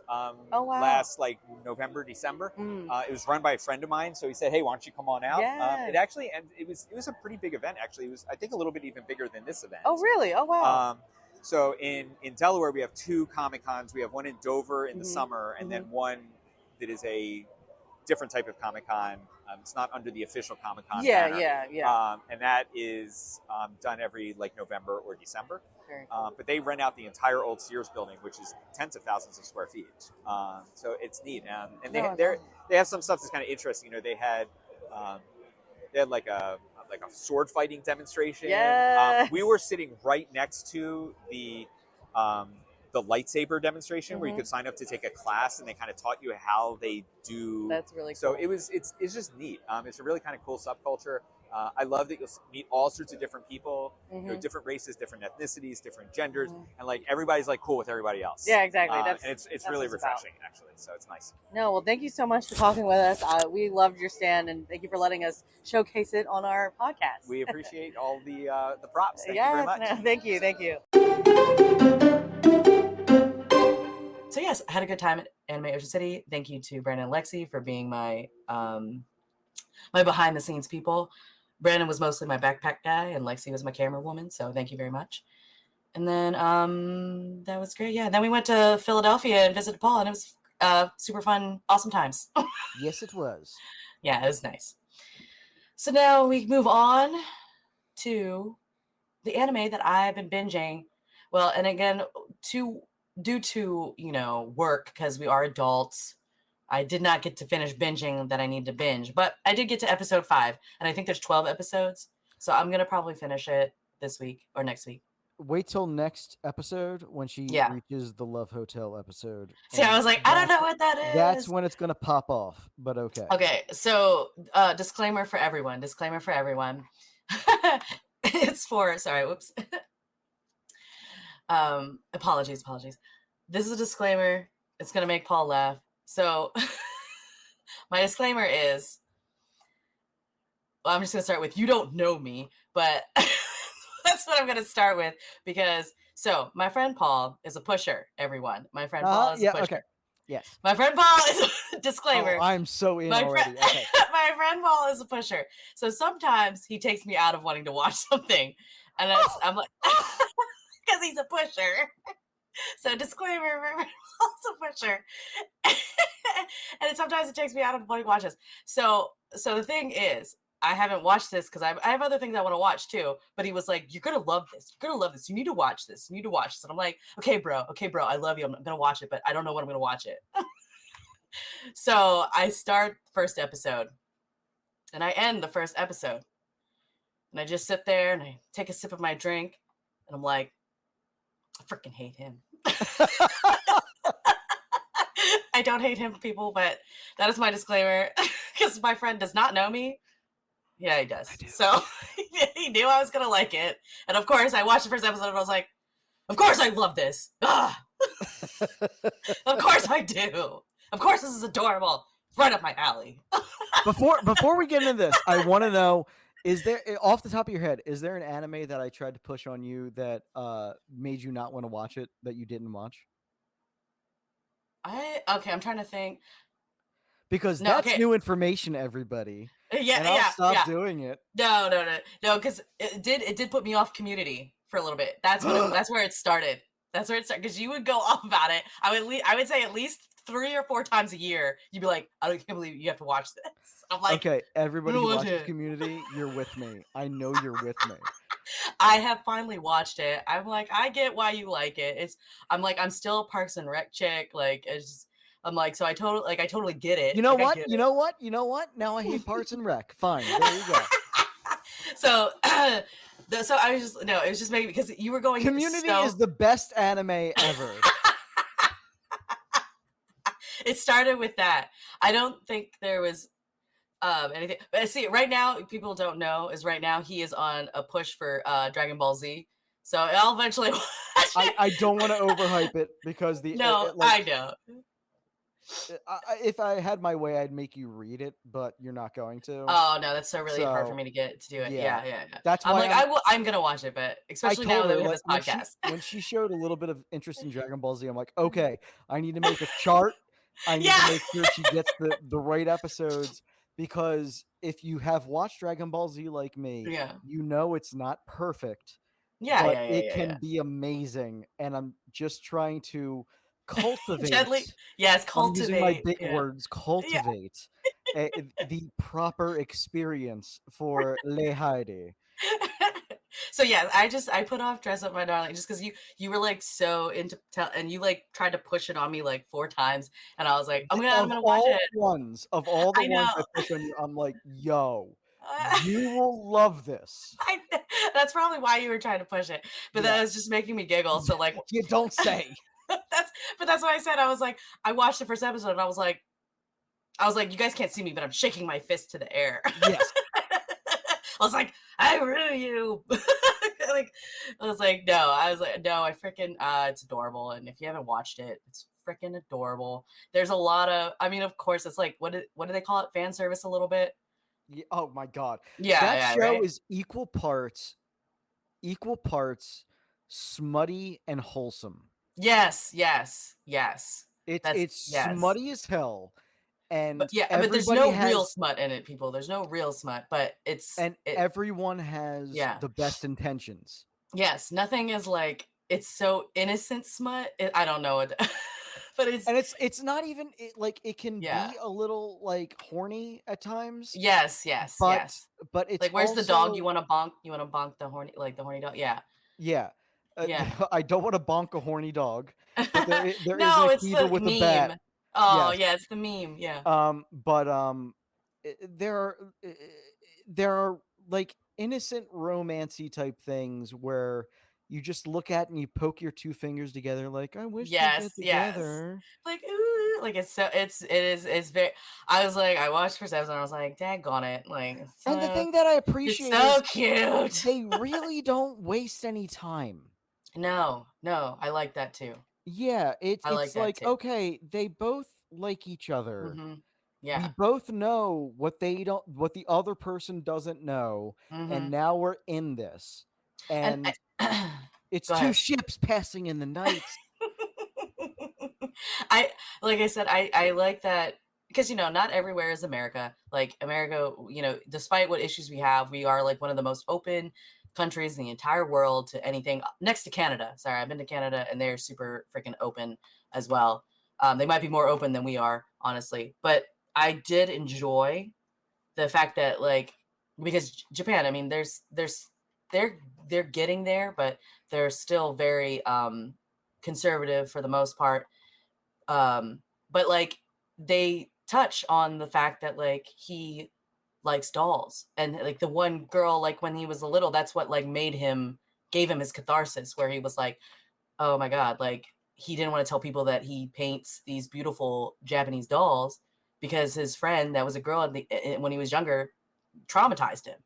last November, December. It was run by a friend of mine, so he said, "Hey, why don't you come on out?" It was a pretty big event actually. It was, I think, a little bit even bigger than this event. Oh really? Oh wow. So in Delaware we have 2 Comic-Cons. We have one in Dover in the summer, and then one that is a different type of Comic-Con. It's not under the official Comic-Con banner. Yeah. And that is done every November or December. Very cool. But they rent out the entire old Sears building, which is tens of thousands of square feet. So it's neat. And they have some stuff that's kind of interesting. They had like a sword fighting demonstration. Yes. We were sitting right next to the lightsaber demonstration where you could sign up to take a class, and they kind of taught you how they do. That's really cool. So it's just neat. It's a really kind of cool subculture. I love that you'll meet all sorts of different people, different races, different ethnicities, different genders, and everybody's cool with everybody else. Yeah, exactly. And it's really refreshing actually. So it's nice. No, well, thank you so much for talking with us. We loved your stand, and thank you for letting us showcase it on our podcast. We appreciate all the props. Thank you very much. No, thank you. So yes, I had a good time at Anime Ocean City. Thank you to Brandon and Lexi for being my my behind the scenes people. Brandon was mostly my backpack guy, and Lexi was my camera woman. So thank you very much. And then that was great. Yeah. And then we went to Philadelphia and visited Paul, and it was super fun, awesome times. Yes, it was. Yeah, it was nice. So now we move on to the anime that I've been binging. Well, and again, due to work, because we are adults, I did not get to finish binging that I need to binge, but I did get to episode 5, and I think there's 12 episodes, so I'm gonna probably finish it this week or next week. Wait till next episode when she reaches the Love Hotel episode. See, I was like, I don't know what that is. That's when it's gonna pop off, but okay. Okay, so disclaimer for everyone. It's for apologies. This is a disclaimer. It's gonna make Paul laugh. So my disclaimer is, well, I'm just gonna start with, you don't know me, but that's what I'm gonna start with, because my friend Paul is a pusher, everyone. My friend Paul is a pusher. Okay. Yes. My friend Paul is a disclaimer. Oh, I'm so in already. Okay. My friend Paul is a pusher. So sometimes he takes me out of wanting to watch something. And I'm like, because he's a pusher. So disclaimer, my friend Paul's a pusher. And sometimes it takes me out of wanting to watch this. So the thing is, I haven't watched this because I have other things I want to watch too. But he was like, you're going to love this. You're going to love this. You need to watch this. And I'm like, okay, bro. I love you. I'm going to watch it, but I don't know when I'm going to watch it. So I start the first episode and I end the first episode. And I just sit there and I take a sip of my drink and I'm like, I freaking hate him. I don't hate him, people, but that is my disclaimer because my friend does not know me. Yeah, he does. So he knew I was going to like it. And of course, I watched the first episode and I was like, of course I love this. Of course I do. Of course this is adorable. It's right up my alley. Before we get into this, I want to know, is there, off the top of your head, is there an anime that I tried to push on you that made you not want to watch it, that you didn't watch? I'm trying to think. because No, that's okay. new information, everybody. Yeah, And I'll yeah, stop yeah. doing it. No, because it did put me off Community for a little bit. That's where it started. That's where it started, because you would go off about it. I would say at least 3 or 4 times a year. You'd be like, I can't believe you have to watch this. I'm like, Okay, everybody who watch watches it. Community, you're with me. I know you're with me. I have finally watched it. I'm like, I get why you like it. I'm still a Parks and Rec chick. Like, I'm like, so I totally get it. You know Like, I what? get You it. know what? You know what? Now I hate Parks and Rec. Fine, there you go. So, so I was just it was just maybe because you were going. Community is the best anime ever. It started with that. I don't think there was anything. But see, right now, people don't know is right now he is on a push for Dragon Ball Z. So I'll eventually watch it. I don't want to overhype it because I know. If I had my way, I'd make you read it, but you're not going to. Oh no, that's so really hard for me to get to do it. Yeah. That's I'm why like, I'm gonna watch it, but especially now that we have this podcast. When she showed a little bit of interest in Dragon Ball Z, I'm like, okay, I need to make a chart. I need to make sure she gets the right episodes, because if you have watched Dragon Ball Z like me, you know it's not perfect. But it can be amazing, and I'm just trying to cultivate. Gently, yes, cultivate. I'm using my big words. Cultivate the proper experience for Heidi. So yeah, I put off Dress Up My Darling just because you were like so into and you like tried to push it on me like 4 times, and I was like, I'm gonna watch it. Of all the ones I push on you, I'm like, yo, you will love this. That's probably why you were trying to push it, but that was just making me giggle. So like, you don't say. That's what I said. I was like, I watched the first episode and I was like, you guys can't see me, but I'm shaking my fist to the air. Yes. I was like, I ruin you. I was like, no, I freaking, it's adorable. And if you haven't watched it, it's freaking adorable. There's a lot of, I mean, of course, it's like, what do they call it? Fan service a little bit. Yeah, oh my God. Yeah. That show right? is equal parts smutty and wholesome. Yes. It's smutty as hell. And but there's no real smut in it, people. There's no real smut, but everyone has the best intentions. Yes, nothing is like, it's so innocent smut. I don't know it, but it's not even it can be a little like horny at times. Yes. But it's like, where's also, the dog? You want to bonk the horny dog? Yeah. I don't want to bonk a horny dog. But there no, is it's a with meme. a bat. Oh yeah, it's the meme. Yeah. There are like innocent romancy type things where you just look at and you poke your 2 fingers together, like, I wish they get together. Like, ooh, like it's very. I was like, I watched first episode and I was like, daggone it, like. And the thing that I appreciate it's so is cute. they really don't waste any time. No, I like that too. Yeah, it's like too. Okay, they both like each other. Mm-hmm. Yeah, we both know what the other person doesn't know, and now we're in this, and it's 2 ships passing in the night. I like that because not everywhere is America. Like America, despite what issues we have, we are like one of the most open countries in the entire world to anything, next to Canada. Sorry, I've been to Canada and they're super freaking open as well. They might be more open than we are, honestly, but I did enjoy the fact that, like, because Japan, I mean, they're getting there, but they're still very conservative for the most part. But like they touch on the fact that like he likes dolls, and like the one girl, like when he was a little, that's what like gave him his catharsis, where he was like, oh my God, like he didn't want to tell people that he paints these beautiful Japanese dolls because his friend that was a girl when he was younger traumatized him.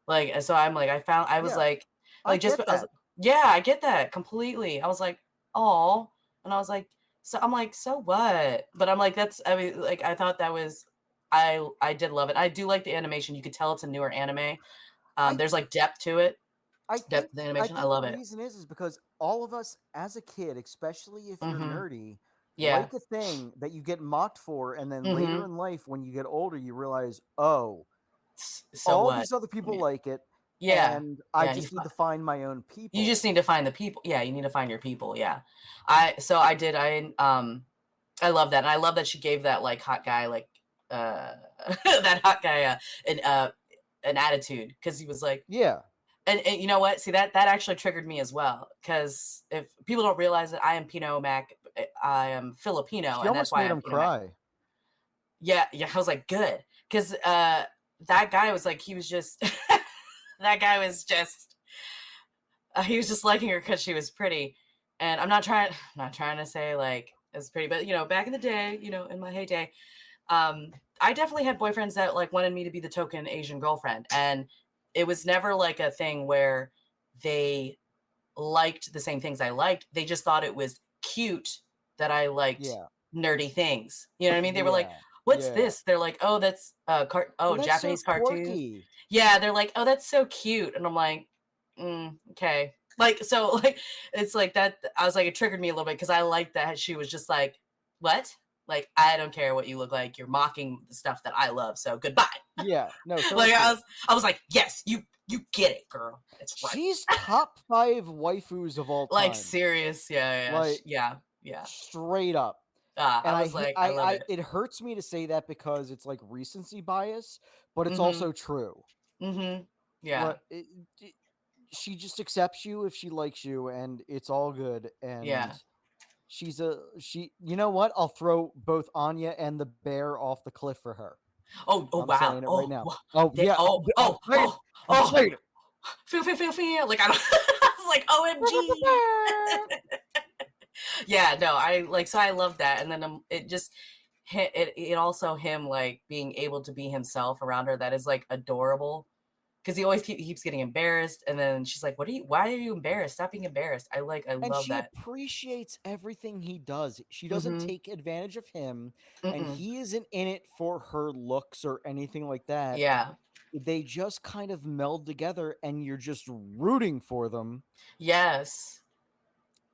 Like, so I'm like, I was like I get that completely. I was like, oh, and I was like, so I'm like, so what? But I'm like, I thought that was, I did love it. I do like the animation. You could tell it's a newer anime. There's like depth to it. Depth of the animation. I love it. The reason is because all of us as a kid, especially if you're nerdy, Yeah. like a thing that you get mocked for, and then later Mm-hmm. in life, when you get older, you realize, oh, So all what? these other people Yeah. like it, Yeah. and I Yeah. just need to find my own You people. just need to find the people. Yeah, you need to find your people. Yeah. I love that. And I love that she gave that like hot guy like that hot guy an attitude, because he was like, Yeah, and you know what? See, that actually triggered me as well, because if people don't realize that I am Pino Mac, I am Filipino, she and that's almost why made I'm him Pino Mac. cry. Yeah, yeah. I was like, good, because that guy was like, he was just that guy was just he was just liking her because she was pretty. And I'm not trying to say like it's pretty, but back in the day, in my heyday, I definitely had boyfriends that like wanted me to be the token Asian girlfriend, and it was never like a thing where they liked the same things I liked. They just thought it was cute that I liked Yeah, nerdy things. You know what I mean? They were like, yeah, "What's yeah. this?" They're like, "Oh, that's Oh, that's so Japanese cartoons." quirky. Yeah, they're like, "Oh, that's so cute," and I'm like, okay. Like, so like it's like that. I was like, it triggered me a little bit because I liked that she was just like, what? Like, I don't care what you look like. You're mocking the stuff that I love. So goodbye. Yeah, no, totally Like true. I was like, yes, you get it, girl. It's right. She's top 5 waifus of all time. Like serious, yeah, Like, yeah. straight up. I And was like, I love it. it hurts me to say that because it's like recency bias, but it's Mm-hmm. also true. Mm-hmm. Yeah. Like, she just accepts you if she likes you, and it's all good. And Yeah. you know what? I'll throw both Anya and the bear off the cliff for her. Oh I'm wow. saying it right now. Wow. Oh yeah. I'm saying it. Feel. Like I was like, OMG. Yeah, no, so I love that. And then it just it also him like being able to be himself around her, that is like adorable, because he always keeps getting embarrassed, and then she's like, why are you embarrassed? Stop being embarrassed. I And love she that. appreciates everything he does. She doesn't Mm-hmm. take advantage of him, and Mm-mm. he isn't in it for her looks or anything like that. Yeah. They just kind of meld together, and you're just rooting for them. Yes.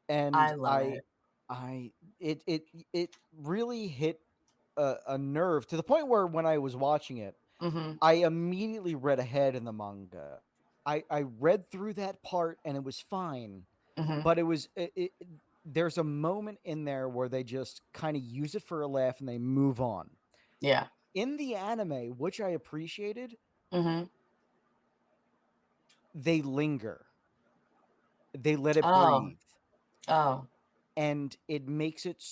And I love it. it really hit a nerve, to the point where when I was watching it, Mm-hmm. I immediately read ahead in the manga. I read through that part and it was fine, Mm-hmm. but it was there's a moment in there where they just kind of use it for a laugh and they move on. Yeah. In the anime, which I appreciated, Mm-hmm. they linger. They let it Oh. breathe. Oh. And it makes it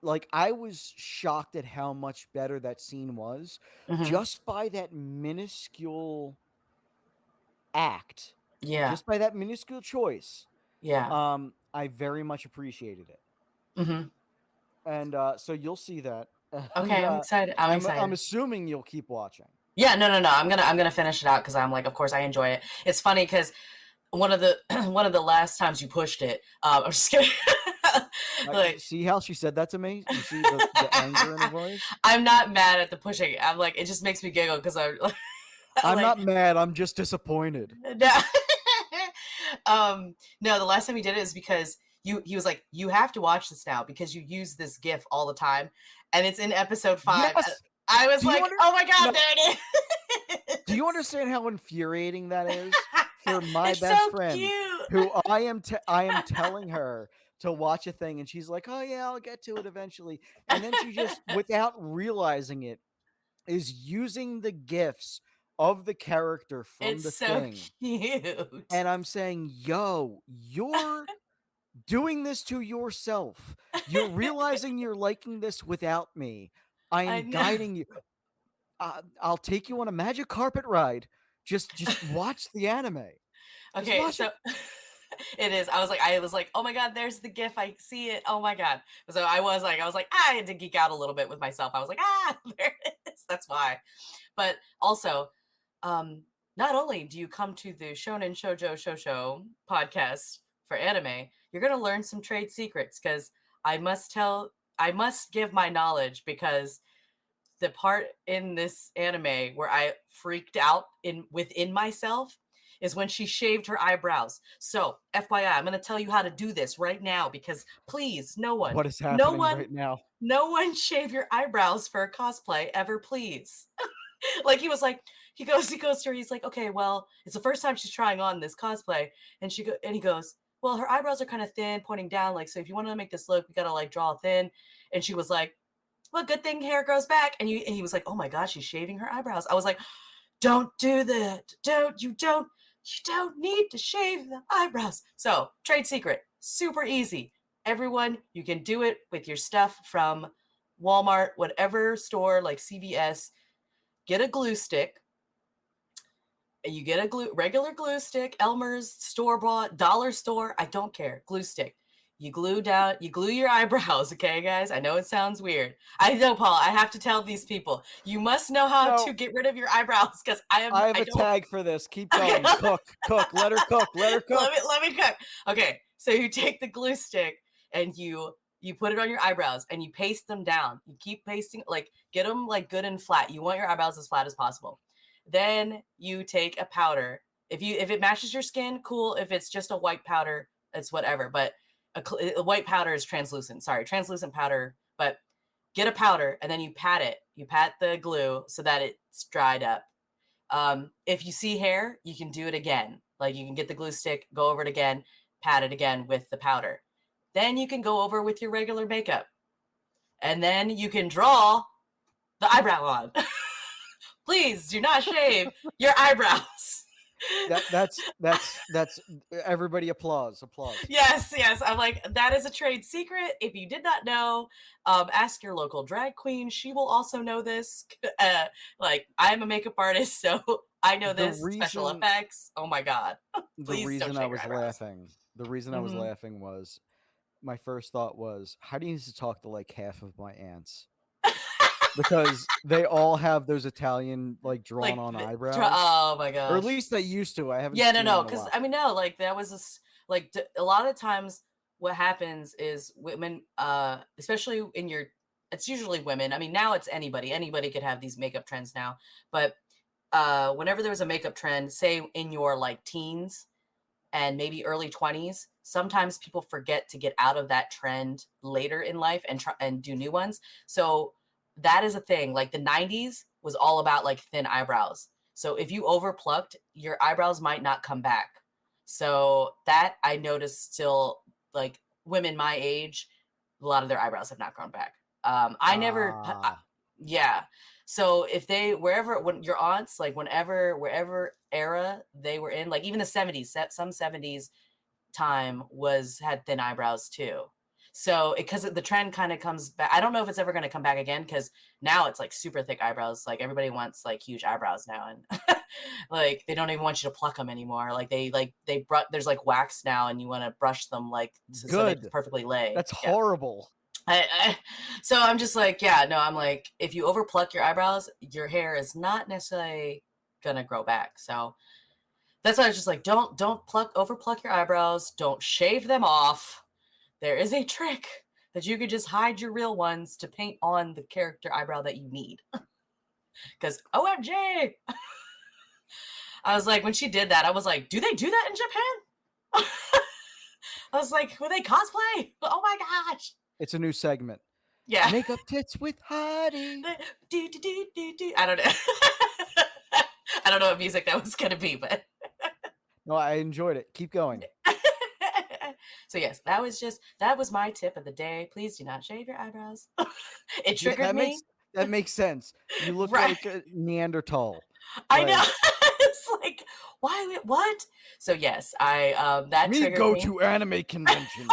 like, I was shocked at how much better that scene was, Mm-hmm. just by that minuscule act, Yeah. just by that minuscule choice. Yeah. I very much appreciated it. Mm-hmm. And so you'll see that. Okay, And, I'm excited. I'm excited. I'm assuming you'll keep watching. Yeah, no. I'm gonna finish it out, because I'm like, of course I enjoy it. It's funny because one of the last times you pushed it, I'm just kidding. Like, See how she said that to me? You see the anger in her voice? I'm not mad at the pushing. I'm like, it just makes me giggle because I'm like, I'm like, not mad. I'm just disappointed. No, the last time he did it is because he was like, you have to watch this now because you use this GIF all the time, and it's in episode 5. Yes! I was like, oh my god, No. there it is. Do you understand how infuriating that is for my It's best so friend, cute. who I am telling her to watch a thing, and she's like, "Oh yeah, I'll get to it eventually," and then she just, without realizing it, is using the gifs of the character from It's the so thing. cute. And I'm saying, yo, you're doing this to yourself. You're realizing you're liking this without me. I I am know. guiding you. I'll take you on a magic carpet ride. Just watch the anime. Just Okay, watch so it. it is. I was like, oh my god, there's the GIF. I see it. Oh my god. So I was like, I had to geek out a little bit with myself. I was like, there it is. That's why. But also, not only do you come to the Shonen Shojo Sho Show podcast for anime, you're gonna learn some trade secrets, because I must give my knowledge, because the part in this anime where I freaked out within myself is when she shaved her eyebrows. So, FYI, I'm going to tell you how to do this right now because please, no one, What is no happening one, right now? no one shave your eyebrows for a cosplay ever, please. Like he was like, he goes to her, he's like, okay, well, it's the first time she's trying on this cosplay. And he goes, well, her eyebrows are kind of thin, pointing down. Like, so if you want to make this look, we got to like draw thin. And she was like, well, good thing hair grows back. And he was like, oh my gosh, she's shaving her eyebrows. I was like, don't do that. You don't need to shave the eyebrows. So trade secret, super easy. Everyone, you can do it with your stuff from Walmart, whatever store like CVS. Get a glue stick. You get a regular glue stick, Elmer's, store-bought, dollar store, I don't care, glue stick. You glue your eyebrows, okay, guys? I know it sounds weird. I know, Paul, I have to tell these people. You must know how to get rid of your eyebrows because I have a tag for this. Keep going. Okay. Cook. Let her cook. Let me cook. Okay, so you take the glue stick and you put it on your eyebrows and you paste them down. You keep pasting, like get them like good and flat. You want your eyebrows as flat as possible. Then you take a powder. If it matches your skin, cool. If it's just a white powder, it's whatever. But a white powder is translucent. Sorry, translucent powder. But get a powder and then you pat it. You pat the glue so that it's dried up. If you see hair, you can do it again. Like you can get the glue stick, go over it again, pat it again with the powder. Then you can go over with your regular makeup. And then you can draw the eyebrow on. Please do not shave your eyebrows. That's everybody applause. Yes. I'm like, that is a trade secret. If you did not know, ask your local drag queen. She will also know this. Like I'm a makeup artist, so I know this. Special effects. Oh my God. The reason I was laughing was my first thought was, how do you need to talk to like half of my aunts? Because they all have those Italian like drawn on eyebrows. Oh my gosh. Or at least they used to. I haven't. Yeah, no. Because I mean, no. Like that was a lot of times. What happens is women, especially it's usually women. I mean, now it's anybody. Anybody could have these makeup trends now. But whenever there was a makeup trend, say in your like teens and maybe early 20s, sometimes people forget to get out of that trend later in life and try and do new ones. So that is a thing. Like the 90s was all about like thin eyebrows. So if you overplucked, your eyebrows might not come back. So that I noticed still, like women my age, a lot of their eyebrows have not grown back. Yeah. So if when your aunts, like wherever era they were in, like even the 70s, some 70s time had thin eyebrows too. So because the trend kind of comes back, I don't know if it's ever going to come back again because now it's like super thick eyebrows. Like everybody wants like huge eyebrows now, and like they don't even want you to pluck them anymore. Like there's like wax now, and you want to brush them like so they perfectly lay. That's horrible. So I'm just like, yeah, no, I'm like, if you overpluck your eyebrows, your hair is not necessarily gonna grow back. So that's why I was just like, don't overpluck your eyebrows. Don't shave them off. There is a trick that you could just hide your real ones to paint on the character eyebrow that you need. Because OMG, I was like, when she did that, I was like, do they do that in Japan? I was like, will they cosplay? Oh my gosh. It's a new segment. Yeah. Makeup tits with Heidi. I don't know. I don't know what music that was going to be, but. No, I enjoyed it. Keep going. So yes, that was my tip of the day. Please do not shave your eyebrows. It triggered me. That makes sense. You look like a Neanderthal. I know. It's like, why? What? So yes, that triggered go me. to anime convention.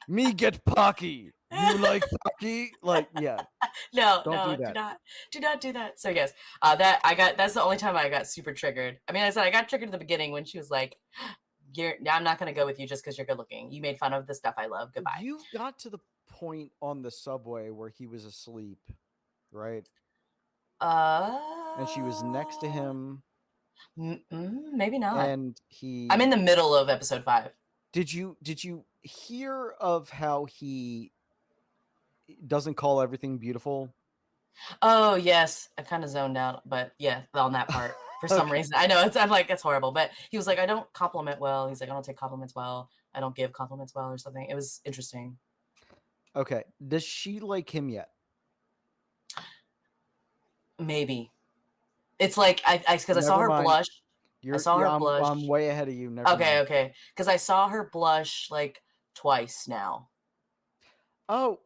Me get Pocky. You like Pocky? Like, yeah. No, do that. Do not do that. So yes, that's the only time I got super triggered. I mean, I said I got triggered at the beginning when she was like, I'm not going to go with you just because you're good looking. You made fun of the stuff I love. Goodbye. You got to the point on the subway where he was asleep, right? And she was next to him. Maybe not. And I'm in the middle of episode 5. Did you hear of how he doesn't call everything beautiful? Oh yes, I kind of zoned out, but yeah, on that part. for some Okay. reason. I know I'm like, it's horrible. But he was like, I don't compliment well. He's like, I don't take compliments well. I don't give compliments well or something. It was interesting. Okay. Does she like him yet? Maybe. It's like because I saw Never her mind. blush. I saw her I'm blush. way ahead of you. Never Okay, mind. okay. Because I saw her blush like twice now. Oh,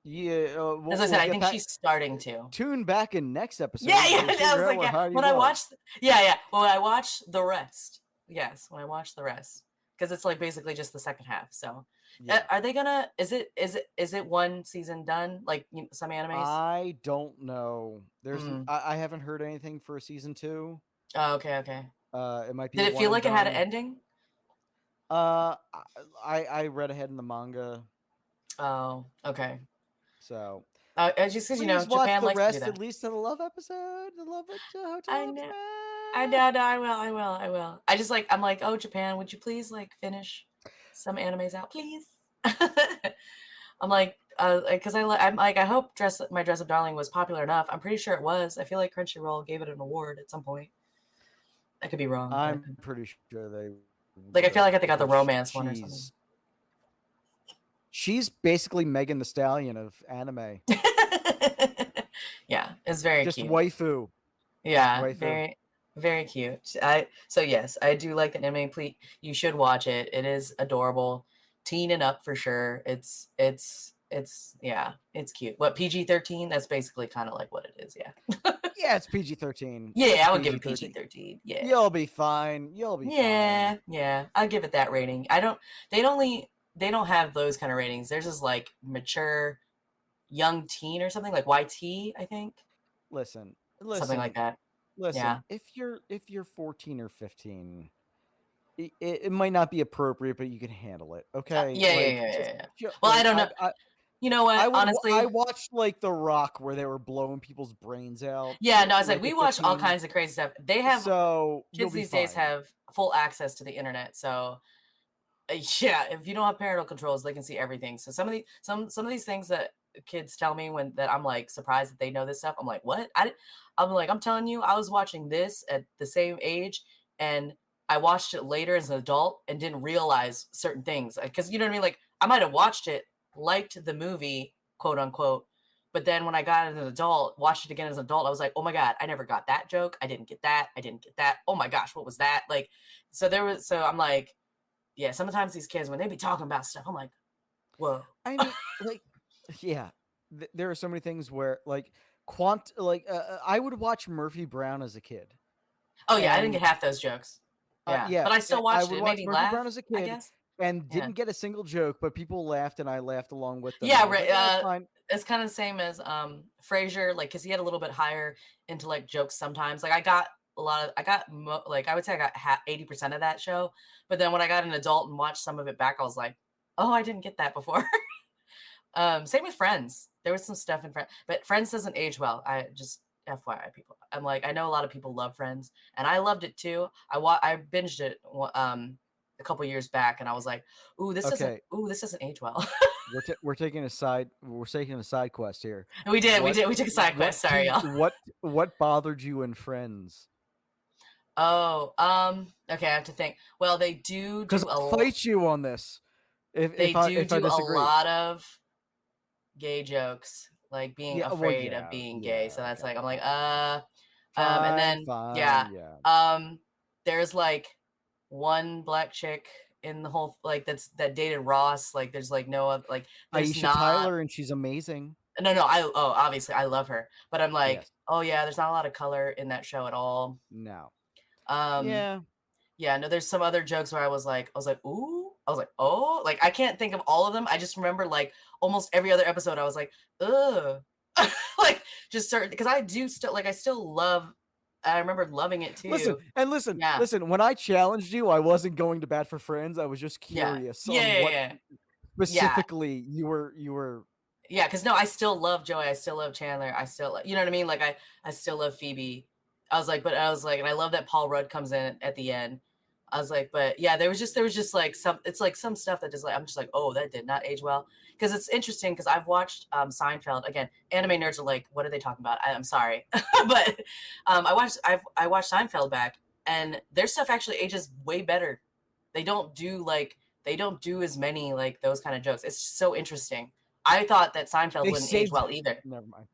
yeah. As I said, I think she's starting to. Tune back in next episode. Yeah. where we I was figure out like, what yeah. Heidi When I was. watched, yeah. When I watched the rest, yes. When I watched the rest, because it's like basically just the second half. So, Yeah. are they gonna? Is it one season done? Like some animes? I don't know. There's Mm. I haven't heard anything for season 2. Oh, okay. It might be. Did it feel like it had an ending? I read ahead in the manga, Oh, okay. so Just because please watch Japan the likes to do rest that. at least of the love episode. The love hotel. I know. I know. No, I will. I just I'm like, oh, Japan, would you please like finish some animes out, please? I'm like, because I'm like, I hope My Dress Up Darling was popular enough. I'm pretty sure it was. I feel like Crunchyroll gave it an award at some point. I could be wrong. I'm pretty sure they. Like, I feel like they got the because romance one or something. She's basically Megan Thee Stallion of anime. Yeah, it's very Just cute. waifu. Yeah, Waifu. very, very cute. So yes, I do like the anime. Please, you should watch it. It is adorable, teen and up for sure. It's yeah, it's cute. What, PG-13? That's basically kind of like what it is. Yeah. Yeah, it's PG-13. Yeah, It's I would give it PG-13. PG-13. Yeah. You'll be fine. Yeah, yeah. I'll give it that rating. They don't have those kind of ratings. Theirs is like mature young teen or something, like YT, I think. Listen. Something like that. Listen, Yeah. if you're 14 or 15, it might not be appropriate, but you can handle it. Okay. Yeah. Well, I don't know. You know what? Honestly, I watched like The Rock where they were blowing people's brains out. Yeah, no, I was like, like we at watch all 15. kinds of crazy stuff. They have So you'll kids be these days fine. have full access to the internet. So yeah, if you don't have parental controls, they can see everything. So some of these things that kids tell me that I'm like surprised that they know this stuff. I'm like, what? I'm like, I'm telling you, I was watching this at the same age, and I watched it later as an adult and didn't realize certain things. Because you know what I mean? Like, I might have watched it, liked the movie, quote unquote, but then when I got as an adult, watched it again as an adult, I was like, oh my God, I never got that joke. I didn't get that. Oh my gosh, what was that? Like, so I'm like, yeah, sometimes these kids, when they be talking about stuff, I'm like, whoa. I mean, like, yeah, there are so many things where like I would watch Murphy Brown as a kid. Oh yeah, I didn't get half those jokes. Yeah, but I still watched it. It made me Murphy laugh, Brown as a I kid, guess. and didn't get a single joke, but people laughed, and I laughed along with them. Yeah, right. right. Fine. It's kind of the same as Frasier, like, because he had a little bit higher intellect jokes sometimes. Like, I would say I got 80% of that show, but then when I got an adult and watched some of it back, I was like, oh, I didn't get that before. Same with Friends. There was some stuff in Friends, but Friends doesn't age well. I just FYI, people. I'm like, I know a lot of people love Friends, and I loved it too. I binged it a couple years back, and I was like, ooh, this doesn't age well. We're taking a side quest here. We took a side quest. Sorry, y'all. What bothered you in Friends? Oh, okay. I have to think. Well, they do fight you on this. They do a lot of gay jokes, like being afraid of being gay. So that's like, I'm like, and then there's like one black chick in the whole, like, that dated Ross. Like, there's like no other, like, there's Aisha Tyler, and she's amazing. No, obviously I love her, but I'm like, oh yeah, there's not a lot of color in that show at all. No. Yeah, no, there's some other jokes where I was like, ooh, I was like, oh, like, I can't think of all of them. I just remember like almost every other episode, I was like, ugh, like, just certain, because I do still, like, I still love, I remember loving it too. Listen, when I challenged you, I wasn't going to bat for Friends. I was just curious on what specifically you were. Yeah, because no, I still love Joey. I still love Chandler. I still, you know what I mean? Like, I still love Phoebe. I was like, and I love that Paul Rudd comes in at the end. I was like, but yeah, there was just like some, it's like some stuff that just like, I'm just like, oh, that did not age well. because it's interesting because I've watched Seinfeld. Again, anime nerds are like, what are they talking about? I'm sorry, but I watched Seinfeld back, and their stuff actually ages way better. They don't do as many like those kind of jokes. It's so interesting. I thought that Seinfeld wouldn't age well either. Never mind.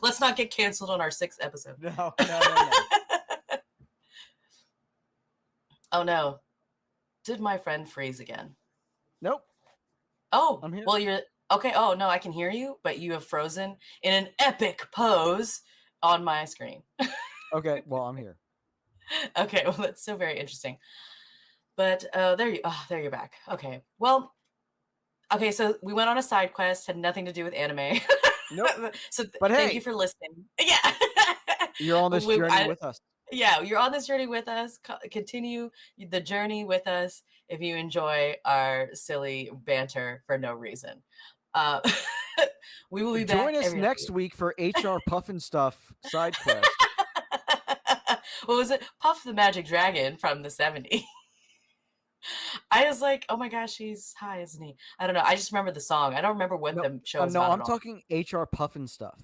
Let's not get canceled on our 6th episode. No. Oh no. Did my friend freeze again? Nope. Oh, I'm here. well, you're okay. Oh no, I can hear you, but you have frozen in an epic pose on my screen. Okay, well, I'm here. Okay, well, that's so very interesting. But there you're back. Okay, well, okay, so we went on a side quest, had nothing to do with anime. Nope. So But thank hey, you for listening. Yeah. you're on this journey with us. Yeah, you're on this journey with us. Continue the journey with us if you enjoy our silly banter for no reason. We will be back. Join us next week for HR Puffin Stuff side quest. What was it? Puff the Magic Dragon from the 70s. I was like, oh my gosh, he's high, isn't he? I don't know. I just remember the song. I don't remember what the show was about. I'm talking HR Puffin Stuff.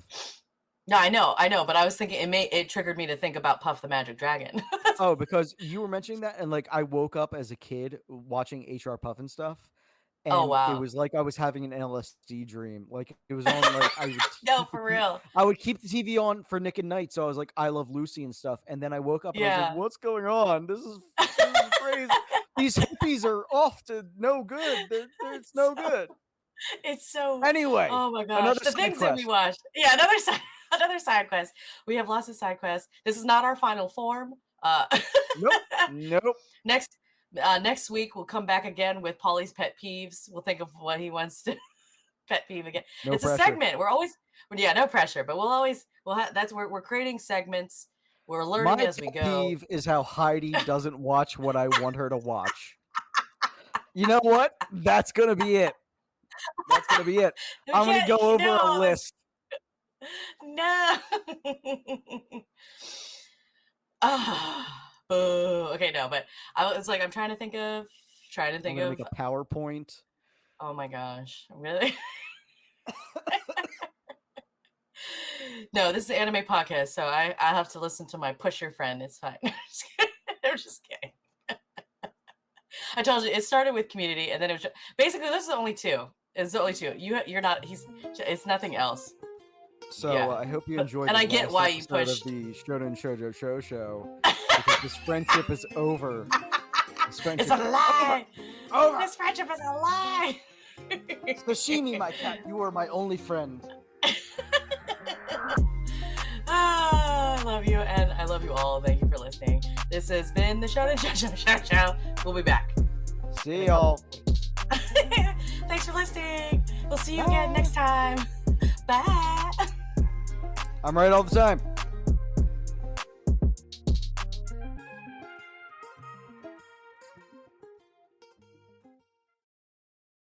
No, I know, but I was thinking it triggered me to think about Puff the Magic Dragon. Oh, because you were mentioning that, and like I woke up as a kid watching HR Puffin Stuff, and Oh, wow. it was like I was having an LSD dream. Like it was on like I would No, for real. I would keep the TV on for Nick at Night, so I was like, I Love Lucy and stuff, and then I woke up and I was Yeah. like, what's going on? This is crazy. These hippies are off to no good. It's no good. It's so. Anyway, Oh my gosh, another the side things that we watched. Yeah, another side quest. We have lots of side quests. This is not our final form. Nope. Next week we'll come back again with Pauly's pet peeves. We'll think of what he wants to pet peeve again. No It's pressure. a segment. No pressure, but that's where we're creating segments. We're learning My as we pet go. peeve is how Heidi doesn't watch what I want her to watch. You know what? That's gonna be it. That's gonna be it. I'm gonna go over a list. No. Boo. Okay, no, but I'm trying to think of. I'm gonna make a PowerPoint. Oh my gosh, really? No, this is an anime podcast, so I have to listen to my pusher friend. It's fine. I'm just kidding. I told you it started with Community, and then it was basically this is the only two. It's the only two. You're not. It's nothing else. So Yeah. I hope you enjoyed. And the I get last why you episode pushed. of the Shonen Shojo Sho Show because this friendship is over. It's a lie. Over. This friendship is a lie. Sashimi, my cat, you are my only friend. I love you, and I love you all. Thank you for listening. This has been the Shonen Shojo Sho Show. We'll be back. See y'all. Thanks for listening. We'll see you again next time. Bye. I'm right all the time.